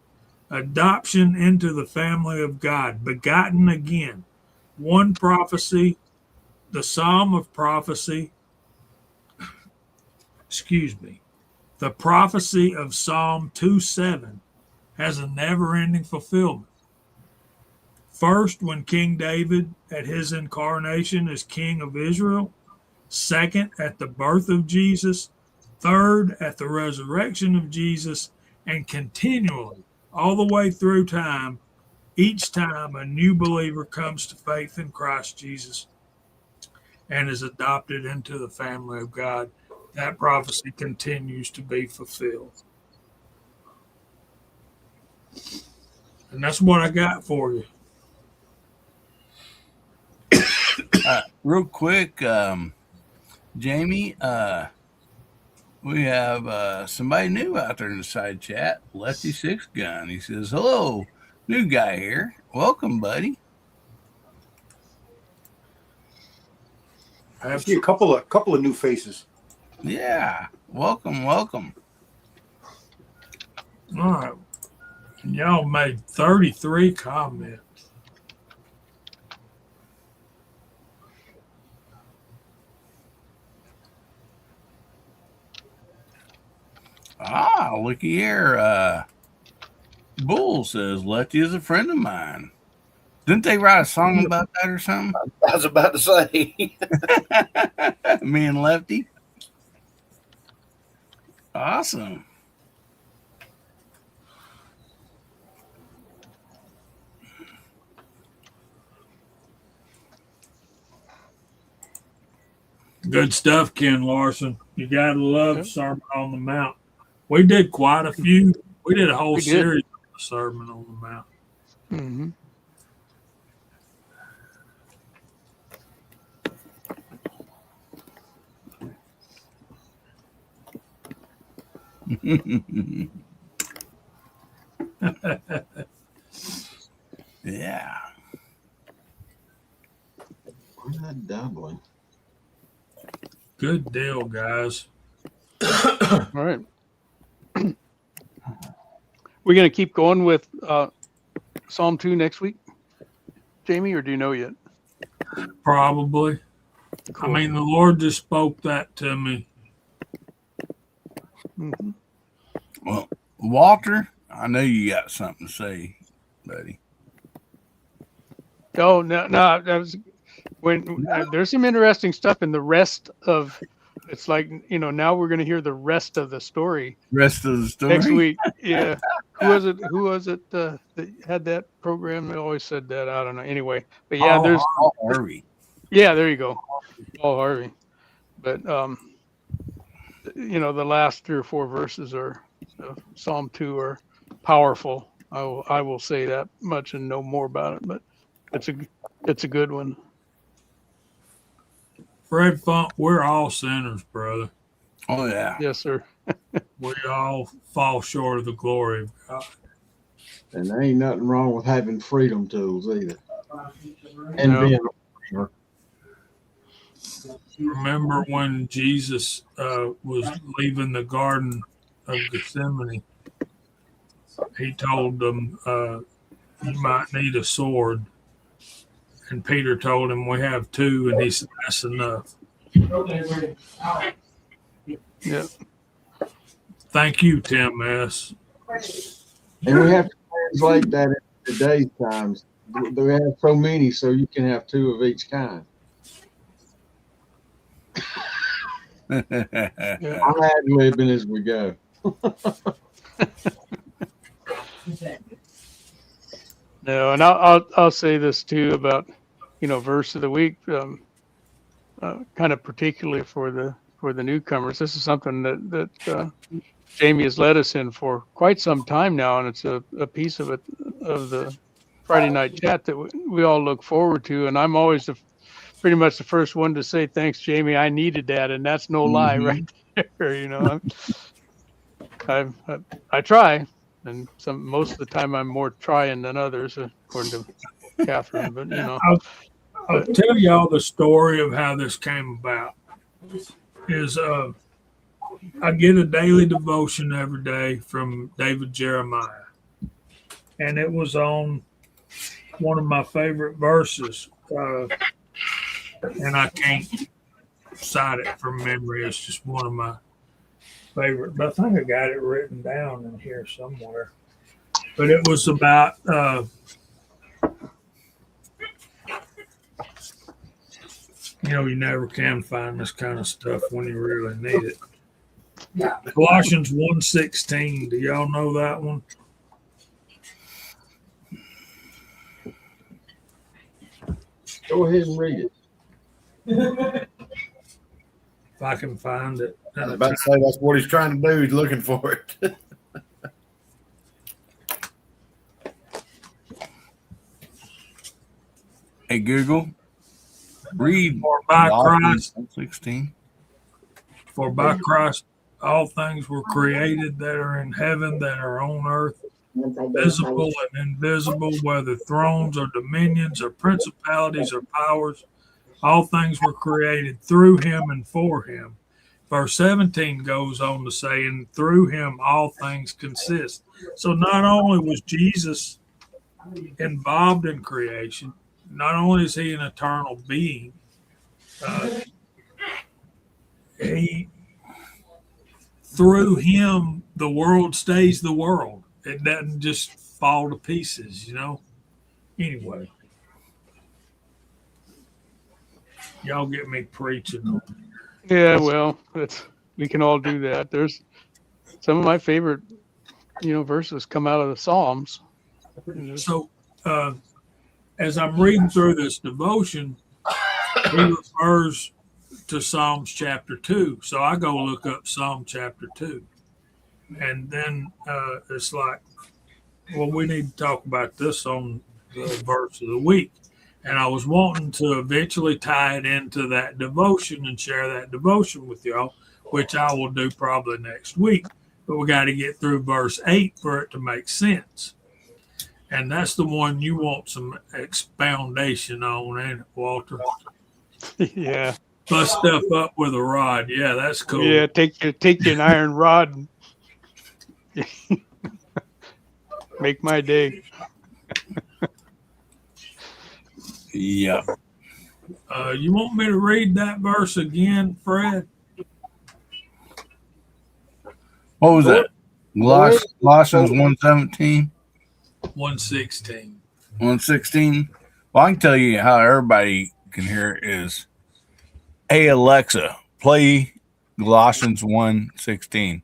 Adoption into the family of God, begotten again. One prophecy, the Psalm of prophecy, the prophecy of Psalm 2:7 has a never-ending fulfillment. First, when King David at his incarnation as King of Israel. Second, at the birth of Jesus. Third, at the resurrection of Jesus. And continually, all the way through time, each time a new believer comes to faith in Christ Jesus and is adopted into the family of God, that prophecy continues to be fulfilled. And that's what I got for you. Real quick, Jamie, we have somebody new out there in the side chat, Lefty Six Gun. He says, hello, new guy here. Welcome, buddy. I see a couple of new faces. Yeah, welcome. All right. Y'all made 33 comments. Looky here. Bull says Lefty is a friend of mine. Didn't they write a song about that or something? I was about to say. Me and Lefty. Awesome. Good stuff, Ken Larson. You got to love Sermon on the Mount. We did quite a few. We did a whole series of the Sermon on the Mount. Mm-hmm. Yeah. We're not doubling. Good deal, guys. All right. We're going to keep going with Psalm 2 next week, Jamie, or do you know yet? Probably. Cool. I mean, the Lord just spoke that to me. Mm-hmm. Well, Walter, I know you got something to say, buddy. Oh, no, that was when there's some interesting stuff in the rest of. It's like, now we're going to hear the rest of the story. Rest of the story next week. Yeah. Who was it that had that program? They always said that. I don't know. Anyway, but yeah, there's Harvey. Yeah, there you go. Paul Harvey. But the last 3 or 4 verses are Psalm 2 are powerful. I will say that much and know more about it, but it's a good one. Fred Funk, we're all sinners, brother. Oh yeah. Yes, sir. We all fall short of the glory of God. And there ain't nothing wrong with having freedom tools either. And No. being a believer. Remember when Jesus was leaving the Garden of Gethsemane? He told them, you might need a sword. And Peter told him, we have 2. And he said, that's enough. Yeah. Thank you, Tim S. And we have to translate that into today's times. We have so many, so you can have 2 of each kind. Yeah. I'm ad-libbing as we go. No, and I'll say this too about verse of the week, kind of particularly for the newcomers. This is something that Jamie has led us in for quite some time now, and it's a piece of the Friday night chat that we all look forward to. And I'm always pretty much the first one to say thanks, Jamie. I needed that, and that's no lie right there. I try, and most of the time I'm more trying than others, according to Catherine. But I'll tell y'all the story of how this came about. Is I get a daily devotion every day from David Jeremiah, and it was on one of my favorite verses, and I can't cite it from memory. It's just one of my favorite, but I think I got it written down in here somewhere. But it was about you never can find this kind of stuff when you really need it. Colossians 1:16. Do y'all know that one? Go ahead and read it. If I can find it. I was about to say that's what he's trying to do. He's looking for it. Hey Google, read For by Christ, 16. for by Christ all things were created that are in heaven, that are on earth, visible and invisible, whether thrones or dominions or principalities or powers. All things were created through him and for him. Verse 17 goes on to say, and through him all things consist. So not only was Jesus involved in creation, not only is he an eternal being, through him the world stays the world. It doesn't just fall to pieces, Anyway, y'all get me preaching. Yeah, well, we can all do that. There's some of my favorite, verses come out of the Psalms. So, as I'm reading through this devotion, he refers to Psalms chapter 2. So I go look up Psalm chapter 2. And then it's like, well, we need to talk about this on the verse of the week. And I was wanting to eventually tie it into that devotion and share that devotion with y'all, which I will do probably next week. But we got to get through verse 8 for it to make sense. And that's the one you want some expoundation on, ain't it, Walter? Yeah. Bust stuff up with a rod. Yeah, that's cool. Yeah, take your iron rod and make my day. Yeah. You want me to read that verse again, Fred? What was that? Colossians 1:17? 1:16. 1:16. Well, I can tell you how everybody can hear it is, hey Alexa, play Colossians 1:16.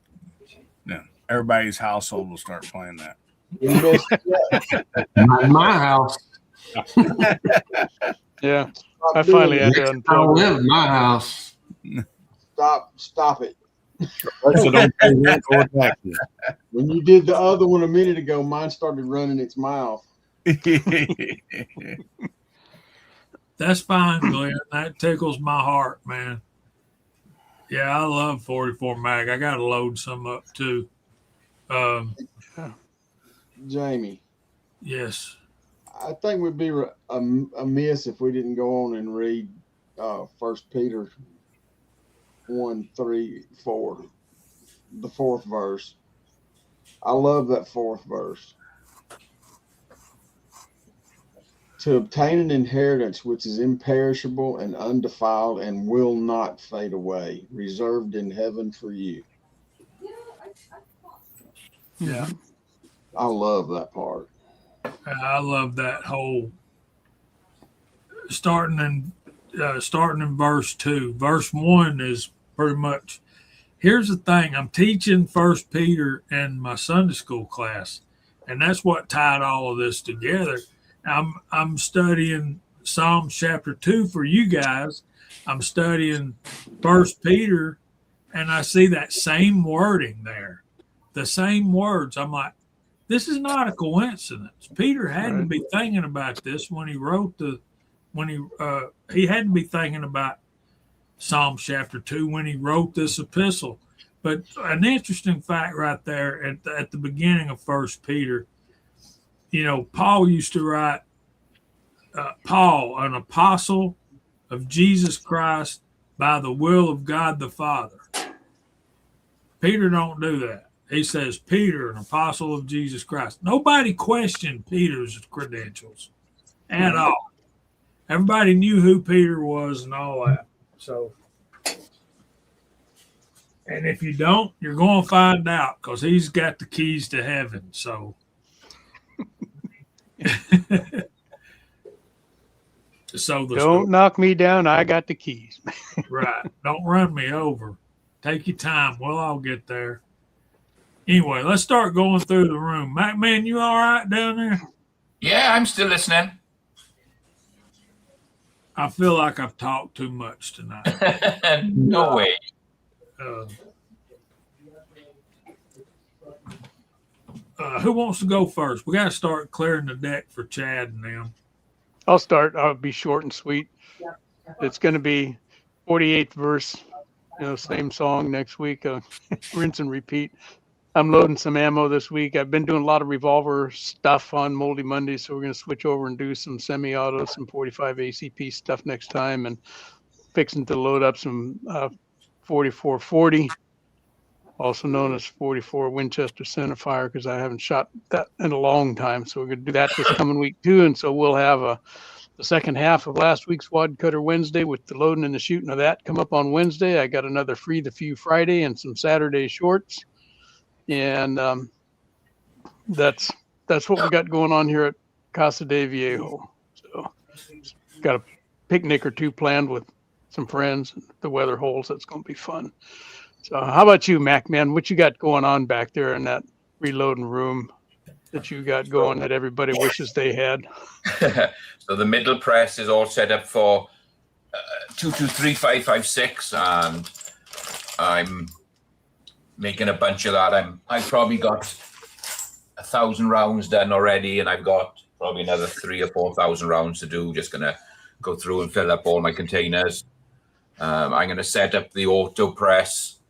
Yeah, everybody's household will start playing that. Not in my house. Yeah. I finally had to I unplug. live in my house. Stop it. Alexa, don't pay rent or taxes. When you did the other one a minute ago, mine started running its mouth. That's fine, Glenn. That tickles my heart, man. Yeah, I love 44 mag. I got to load some up too. Jamie, Yes. I think we'd be amiss if we didn't go on and read 1 Peter 1:3-4, the 4th verse. I love that 4th verse. To obtain an inheritance which is imperishable and undefiled and will not fade away, reserved in heaven for you. Yeah. I love that part. I love that whole starting in verse 2. Verse 1 is pretty much. Here's the thing. I'm teaching 1 Peter in my Sunday school class, and that's what tied all of this together. I'm studying Psalm chapter 2 for you guys. I'm studying 1 Peter, and I see that same wording there, the same words. I'm like, this is not a coincidence. Peter had to be thinking about this when he wrote he had to be thinking about Psalm chapter 2 when he wrote this epistle. But an interesting fact right there at the beginning of 1 Peter, Paul used to write, Paul, an apostle of Jesus Christ by the will of God the Father. Peter don't do that. He says, Peter, an apostle of Jesus Christ. Nobody questioned Peter's credentials at all. Everybody knew who Peter was and all that. So, and if you don't, you're going to find out because he's got the keys to heaven. So, Don't knock me down. I got the keys. Right. Don't run me over. Take your time. We'll all get there. Anyway, let's start going through the room. Mac, man, you all right down there? Yeah, I'm still listening. I feel like I've talked too much tonight. No way. Who wants to go first? We got to start clearing the deck for Chad and them. I'll start. I'll be short and sweet. It's going to be 48th verse, same song next week. Rinse and repeat. I'm loading some ammo this week. I've been doing a lot of revolver stuff on Moldy Monday, so we're going to switch over and do some semi-auto, some 45 ACP stuff next time, and fixing to load up some 4440, also known as 44 Winchester centerfire, because I haven't shot that in a long time. So we're going to do that this coming week too, and so we'll have the second half of last week's Wad Cutter Wednesday with the loading and the shooting of that come up on Wednesday. I got another Free the Few Friday and some Saturday shorts. And that's what we got going on here at Casa de Viejo. So got a picnic or two planned with some friends. If the weather holds, that's going to be fun. So how about you, Mac, man? What you got going on back there in that reloading room that you got going that everybody wishes they had? So the middle press is all set up for 223.556, and I'm making a bunch of that. I've probably got 1,000 rounds done already, and I've got probably another 3,000 or 4,000 rounds to do. Just gonna go through and fill up all my containers. I'm gonna set up the auto press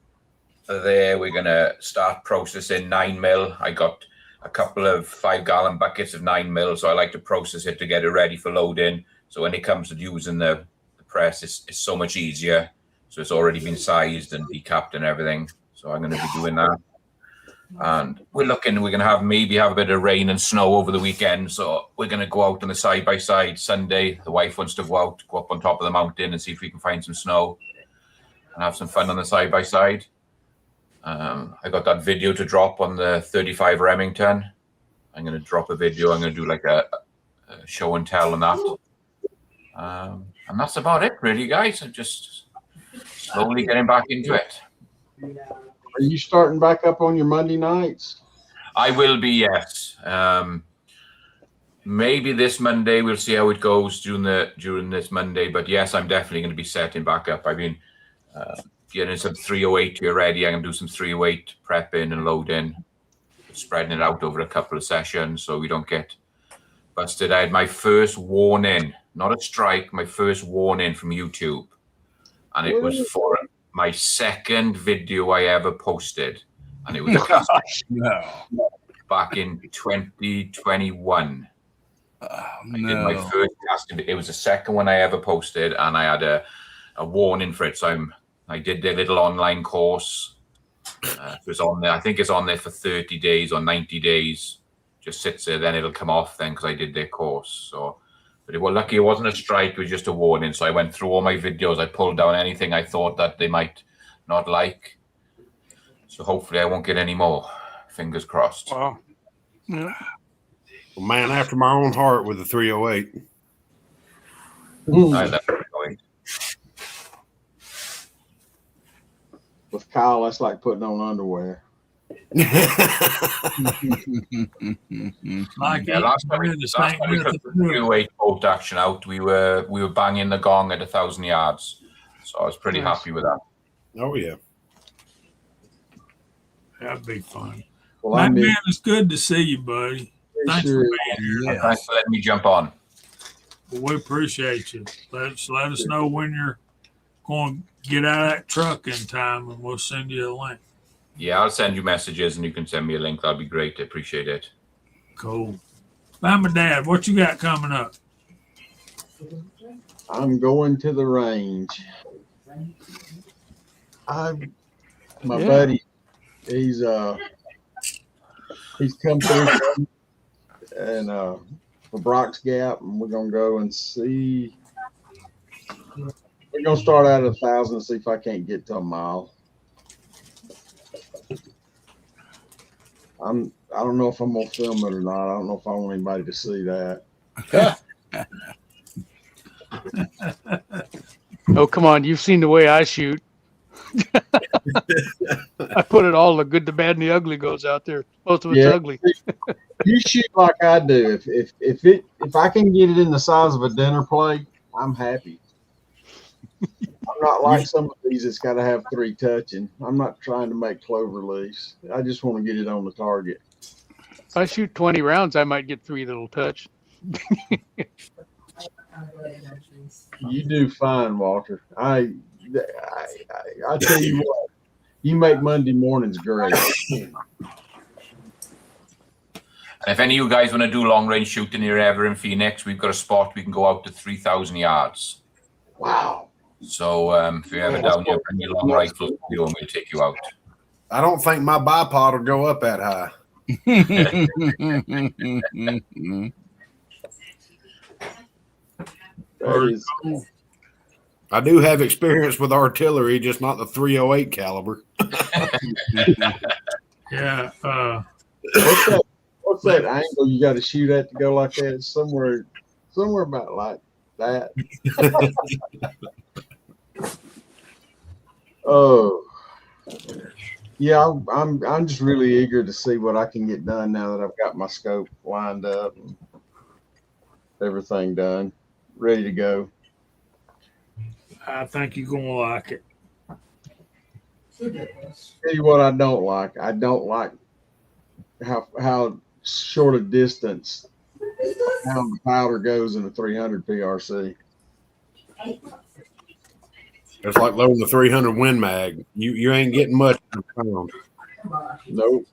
there. We're gonna start processing 9mm. I got a couple of 5-gallon buckets of 9mm, so I like to process it to get it ready for loading. So when it comes to using the press, it's so much easier. So it's already been sized and decapped and everything. So I'm going to be doing that. And we're going to maybe have a bit of rain and snow over the weekend. So we're going to go out on the side-by-side Sunday. The wife wants to go up on top of the mountain and see if we can find some snow and have some fun on the side-by-side. I got that video to drop on the 35 Remington. I'm going to drop a video. I'm going to do like a show and tell on that. And that's about it, really, guys. I'm just slowly getting back into it. Are you starting back up on your Monday nights? I will be, yes. maybe this Monday. We'll see how it goes during this Monday. But yes, I'm definitely going to be setting back up. I've been getting some 308 here ready. I'm going to do some 308 prepping and loading, spreading it out over a couple of sessions so we don't get busted. I had my first warning, not a strike, my first warning from YouTube. And it was for my second video I ever posted. And it was back in 2021. I did my first casting. It was the second one I ever posted, and I had a warning for it. So I did the little online course. It was on there. I think it's on there for 30 days or 90 days. Just sits there, then it'll come off then because I did their course. So, but lucky it wasn't a strike, it was just a warning. So I went through all my videos. I pulled down anything I thought that they might not like. So hopefully I won't get any more. Fingers crossed. Wow. Yeah. Well, man after my own heart with the 308. I love it going. With Kyle, that's like putting on underwear. Like Yeah, last time we took the 308 bolt action out, we were banging the gong at 1,000 yards. So I was pretty happy with that. Oh yeah. That'd be fun. Well, Man, it's good to see you, buddy. Thanks for being here. And thanks for letting me jump on. Well, we appreciate you. Let us know when you're going to get out of that truck in time, and we'll send you a link. Yeah, I'll send you messages, and you can send me a link. That'd be great. I appreciate it. Cool. Mama, Dad, what you got coming up? I'm going to the range. My buddy, he's come through and for Brock's Gap, and we're gonna go and see. We're gonna start out at 1,000 and see if I can't get to a mile. I don't know if I'm gonna film it or not. I don't know if I want anybody to see that. Oh, come on. You've seen the way I shoot. I put it all, the good, the bad, and the ugly goes out there. Most of it's ugly. You shoot like I do. If I can get it in the size of a dinner plate, I'm happy. I'm not like some of these that's got to have 3 touching. I'm not trying to make clover leaves. I just want to get it on the target. If I shoot 20 rounds, I might get 3 that'll touch. You do fine, Walter. I tell you what, you make Monday mornings great. And if any of you guys want to do long range shooting here ever in Phoenix, we've got a spot we can go out to 3,000 yards. Wow. So if you're ever down here, bring your long rifle and we'll take you out. I don't think my bipod will go up that high. I do have experience with artillery, just not the 308 caliber. Yeah. What's that angle you got to shoot at to go like that? It's somewhere about like that. Oh, yeah. I'm just really eager to see what I can get done now that I've got my scope lined up and everything done, ready to go. I think you're going to like it. Tell you what I don't like. I don't like how short a distance how the powder goes in a 300 PRC. It's like loading the 300 Win Mag. You ain't getting much in a pound. Nope.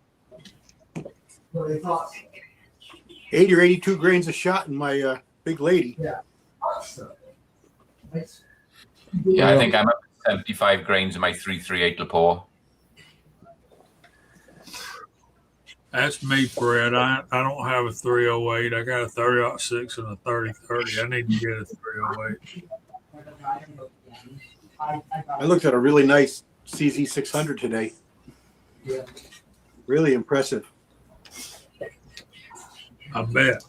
80 or 82 grains a shot in my big lady. Yeah, I think I'm up to 75 grains in my 338 Lepore. That's me, Fred. I don't have a 308. I got a 30-06 and a 30-30. I need to get a 308. I looked at a really nice CZ 600 today. Yeah. Really impressive. I bet.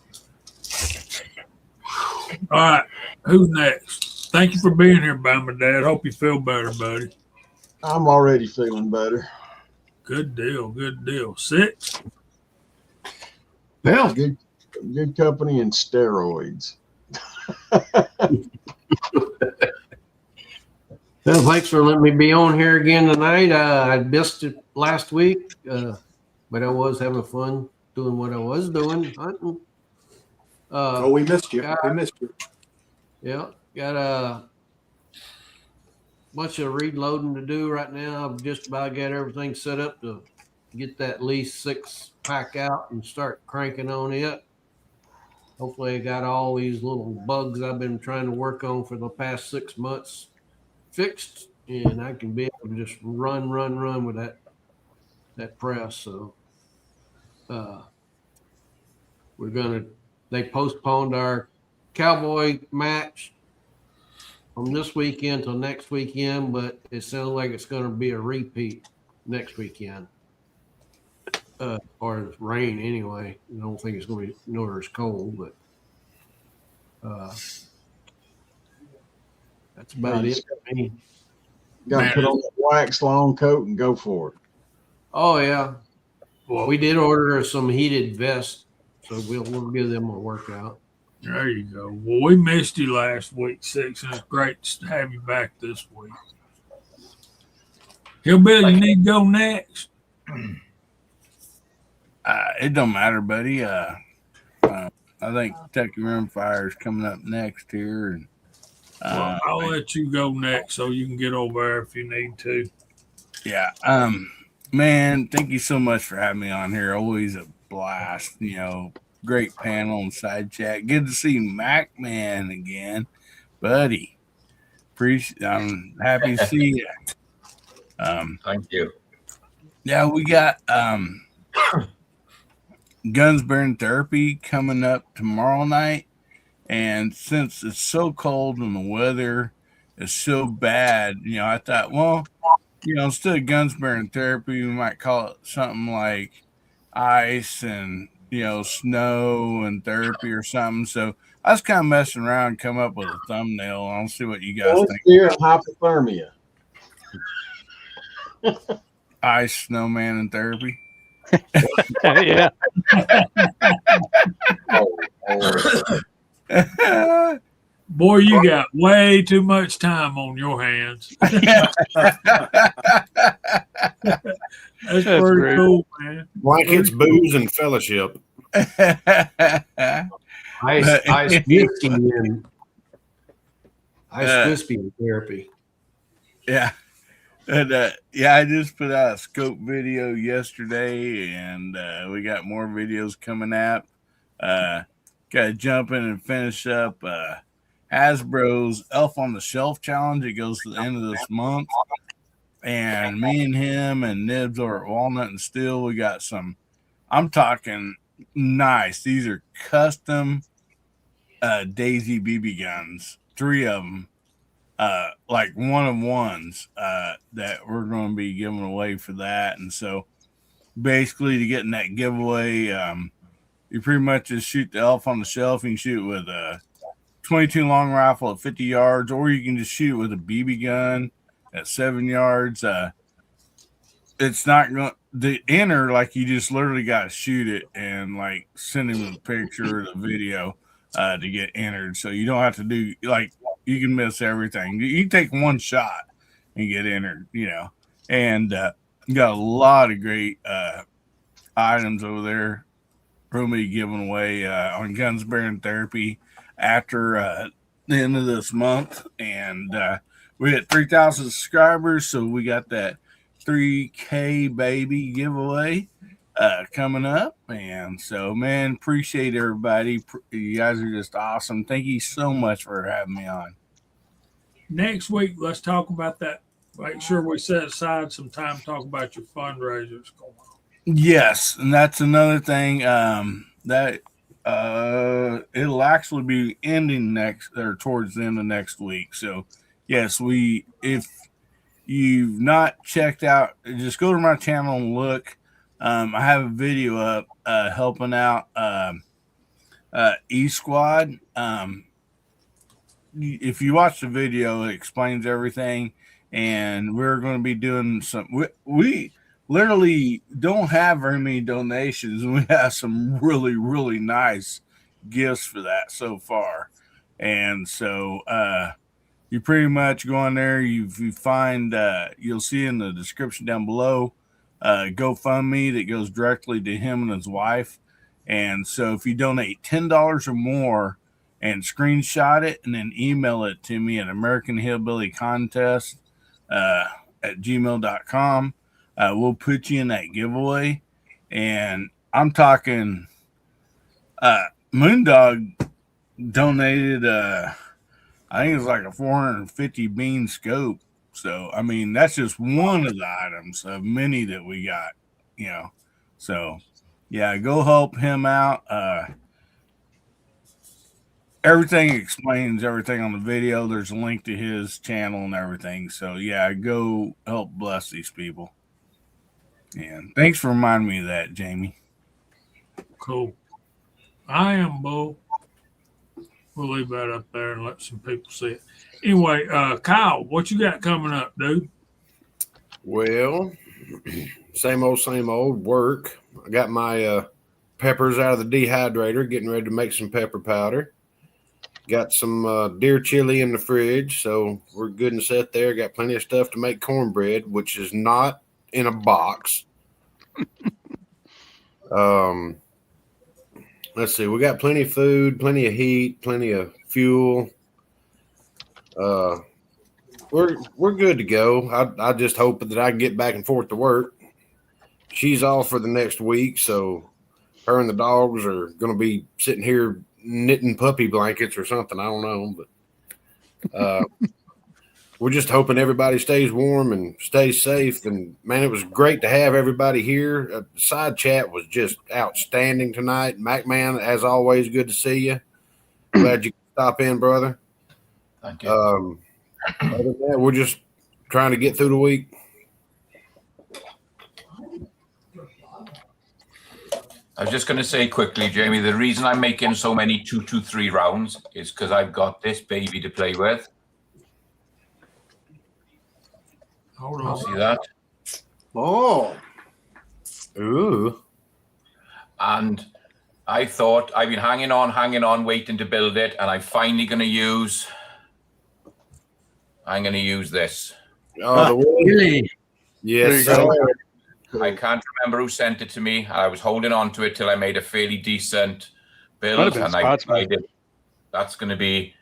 All right. Who's next? Thank you for being here, Bama Dad. Hope you feel better, buddy. I'm already feeling better. Good deal. Good deal. 6? Well, good company and steroids. Well, thanks for letting me be on here again tonight. I missed it last week, but I was having fun doing what I was doing, hunting. Oh, we missed you. We missed you. Yeah, got a bunch of reloading to do right now. I've just about got everything set up to get that lease 6-pack out and start cranking on it. Hopefully, I got all these little bugs I've been trying to work on for the past 6 months fixed, and I can be able to just run with that press. So they postponed our cowboy match from this weekend till next weekend, but it sounds like it's going to be a repeat next weekend. Or it's rain anyway. I don't think it's going to be nowhere as cold, but that's about it for me. Got to put on the wax long coat and go for it. Oh yeah. Well, we did order some heated vests, so we'll give them a workout. There you go. Well, we missed you last week, Six, and it's great to have you back this week. Hillbilly, you need to go next. It don't matter, buddy. I think Kentucky Rimfire is coming up next here, and Well, I'll let you go next so you can get over there if you need to. yeah. Man, thank you so much for having me on here. Always a blast. Great panel and side chat. Good to see Mac Man again, buddy. I'm happy to see you. Thank you. Yeah, we got Guns Burn Therapy coming up tomorrow night. And since it's so cold and the weather is so bad, I thought, well, instead of Guns Burn Therapy, we might call it something like ice and, snow and therapy or something. So I was kind of messing around and come up with a thumbnail. I'll see what you guys think. Fear and hypothermia. Ice, snowman, and therapy. Yeah. Boy, you got way too much time on your hands. That's pretty great. cool, man. Blankets, booze, and fellowship. Ice whiskey and whiskey and therapy. Yeah. And I just put out a scope video yesterday, and we got more videos coming out. Got to jump in and finish up Hasbro's Elf on the Shelf challenge. It goes to the end of this month. And me and him and Nibs are at Walnut and Steel. We got some, I'm talking nice. These are custom Daisy BB guns, 3 of them. Like one-of-ones that we're going to be giving away for that. And so basically to get in that giveaway, you pretty much just shoot the Elf on the Shelf. You can shoot with a 22 long rifle at 50 yards, or you can just shoot with a BB gun at 7 yards. It's not going to enter, like you just literally got to shoot it and like send him a picture or the video to get entered. So you don't have to do like, you can miss everything. You can take one shot and get entered, and you got a lot of great items over there we'll be giving away on Guns Bearing Therapy after the end of this month. And we hit 3,000 subscribers, so we got that 3K baby giveaway coming up. And so, man, appreciate everybody. You guys are just awesome. Thank you so much for having me on. Next week, let's talk about that. Make sure we set aside some time to talk about your fundraisers going on. Yes, and that's another thing that it'll actually be ending next or towards the end of next week. So, yes, if you've not checked out, just go to my channel and look. I have a video up helping out E Squad. If you watch the video, it explains everything, and we're going to be doing some. literally don't have very many donations, and we have some really, really nice gifts for that so far. And so you pretty much go on there, you find you'll see in the description down below GoFundMe that goes directly to him and his wife. And so if you donate $10 or more and screenshot it and then email it to me at American Hillbilly Contest at gmail.com, we'll put you in that giveaway. And I'm talking Moondog donated I think it's like a 450 bean scope. So I mean that's just one of the items of many that we got, you know. So yeah, go help him out. Everything explains everything on the video. There's a link to his channel and everything. So yeah, go help bless these people. And thanks for reminding me of that, Jamie. Cool. I am Bo. We'll leave that up there and let some people see it. Anyway, Kyle, what you got coming up, dude? Well, same old work. I got my peppers out of the dehydrator, getting ready to make some pepper powder. Got some deer chili in the fridge, so we're good and set there. Got plenty of stuff to make cornbread, which is not in a box. Let's see. We got plenty of food, plenty of heat, plenty of fuel. We're good to go. I just hope that I can get back and forth to work. She's off for the next week, so her and the dogs are going to be sitting here knitting puppy blankets or something. I don't know, but we're just hoping everybody stays warm and stays safe. And man, it was great to have everybody here. Side chat was just outstanding tonight. MacMan, as always, good to see you. Glad you could stop in, brother. Thank you. Other than that, we're just trying to get through the week. I was just going to say quickly, Jamie, the reason I'm making so many 223 rounds is because I've got this baby to play with. Hold on. See that? Oh, Ooh. And I thought I've been hanging on, waiting to build it, and I'm finally going to use. I'm going to use this. Oh, the wood. Really? Yes, There you sir. I can't remember who sent it to me. I was holding on to it till I made a fairly decent Might have build, been and I Scotsman. decided that's going to be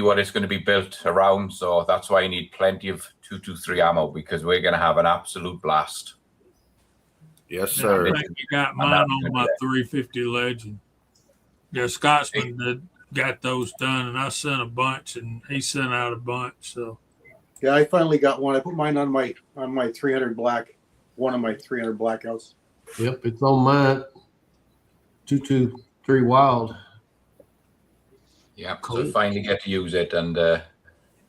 what it's going to be built around. So that's why I need plenty of 223 ammo, because we're going to have an absolute blast. Yes, I sir. think you got mine on my 350 Legend. Yeah, Scotsman got those done, and I sent a bunch, and he sent out a bunch. So yeah, I finally got one. I put mine on my 300 black, one of my 300 blackouts. Yep, it's on mine. 223 wild. Yeah, so I finally get to use it, and I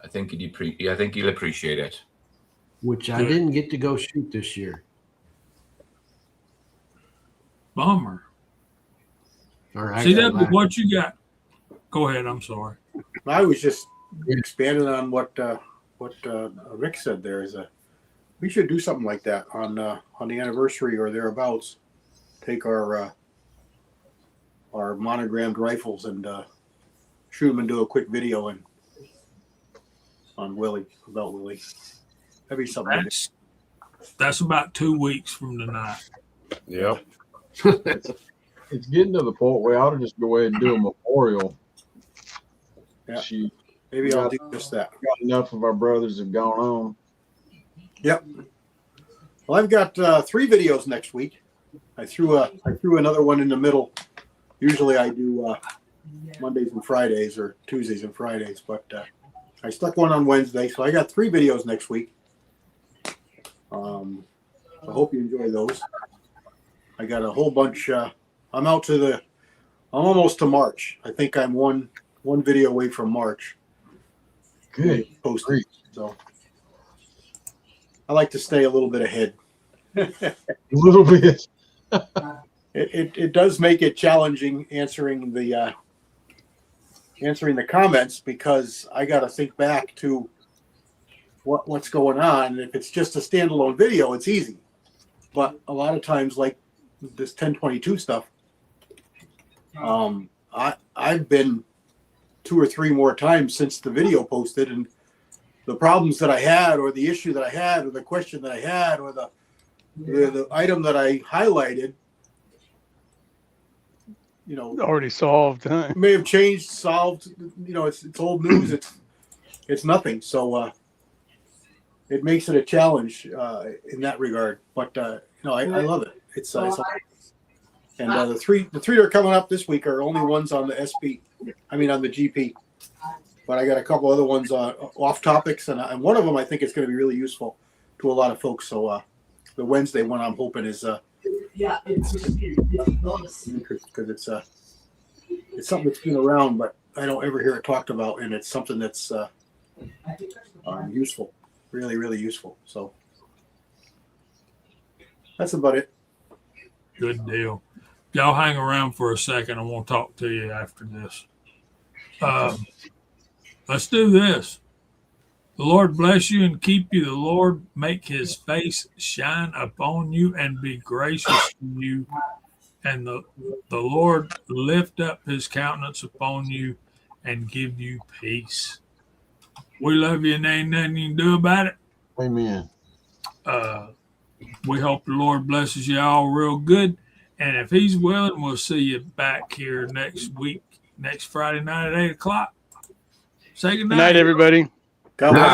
think he'll appreciate it. Which I didn't get to go shoot this year. bummer. Or See that? What you got? Go ahead. I'm sorry. I was just expanding on what Rick said. There is we should do something like that on the anniversary or thereabouts. Take our monogrammed rifles and shoot them and do a quick video on Willie, about Willie. That'd be something. That's about 2 weeks from tonight. Yep. It's getting to the point where I ought to just go ahead and do a memorial. Yeah. Shoot. Maybe I'll do just that. Got enough of our brothers have gone on. Yep. Well, I've got 3 videos next week. I threw another one in the middle. Usually I do Mondays and Fridays or Tuesdays and Fridays, but I stuck one on Wednesday, so I got 3 videos next week. I hope you enjoy those. I got a whole bunch. I'm almost to March. I think I'm one video away from March. Good. Posted. So I like to stay a little bit ahead. A little bit. It does make it challenging answering the comments, because I got to think back to what's going on. If it's just a standalone video, it's easy. But a lot of times, like this 1022 stuff, I've been 2 or 3 more times since the video posted, and the problems that I had, or the issue that I had, or the question that I had, or the item that I highlighted, you know, Already solved. Huh? may have changed, solved. You know, it's old news. It's nothing. So it makes it a challenge in that regard. But no, I love it. It's and the three that are coming up this week are only ones on the SP. I mean on the GP. But I got a couple other ones off topics, and one of them I think is going to be really useful to a lot of folks. So the Wednesday one I'm hoping is because it's something that's been around, but I don't ever hear it talked about, and it's something that's useful, really, really useful. So that's about it. Good deal. Y'all hang around for a second. I want to talk to you after this. Let's do this. The Lord bless you and keep you. The Lord make his face shine upon you and be gracious to you. And the Lord lift up his countenance upon you and give you peace. We love you and ain't nothing you can do about it. Amen. We hope the Lord blesses you all real good. And if he's willing, we'll see you back here next week, next Friday night at 8 o'clock. Say good night. Good night, everybody. God bless.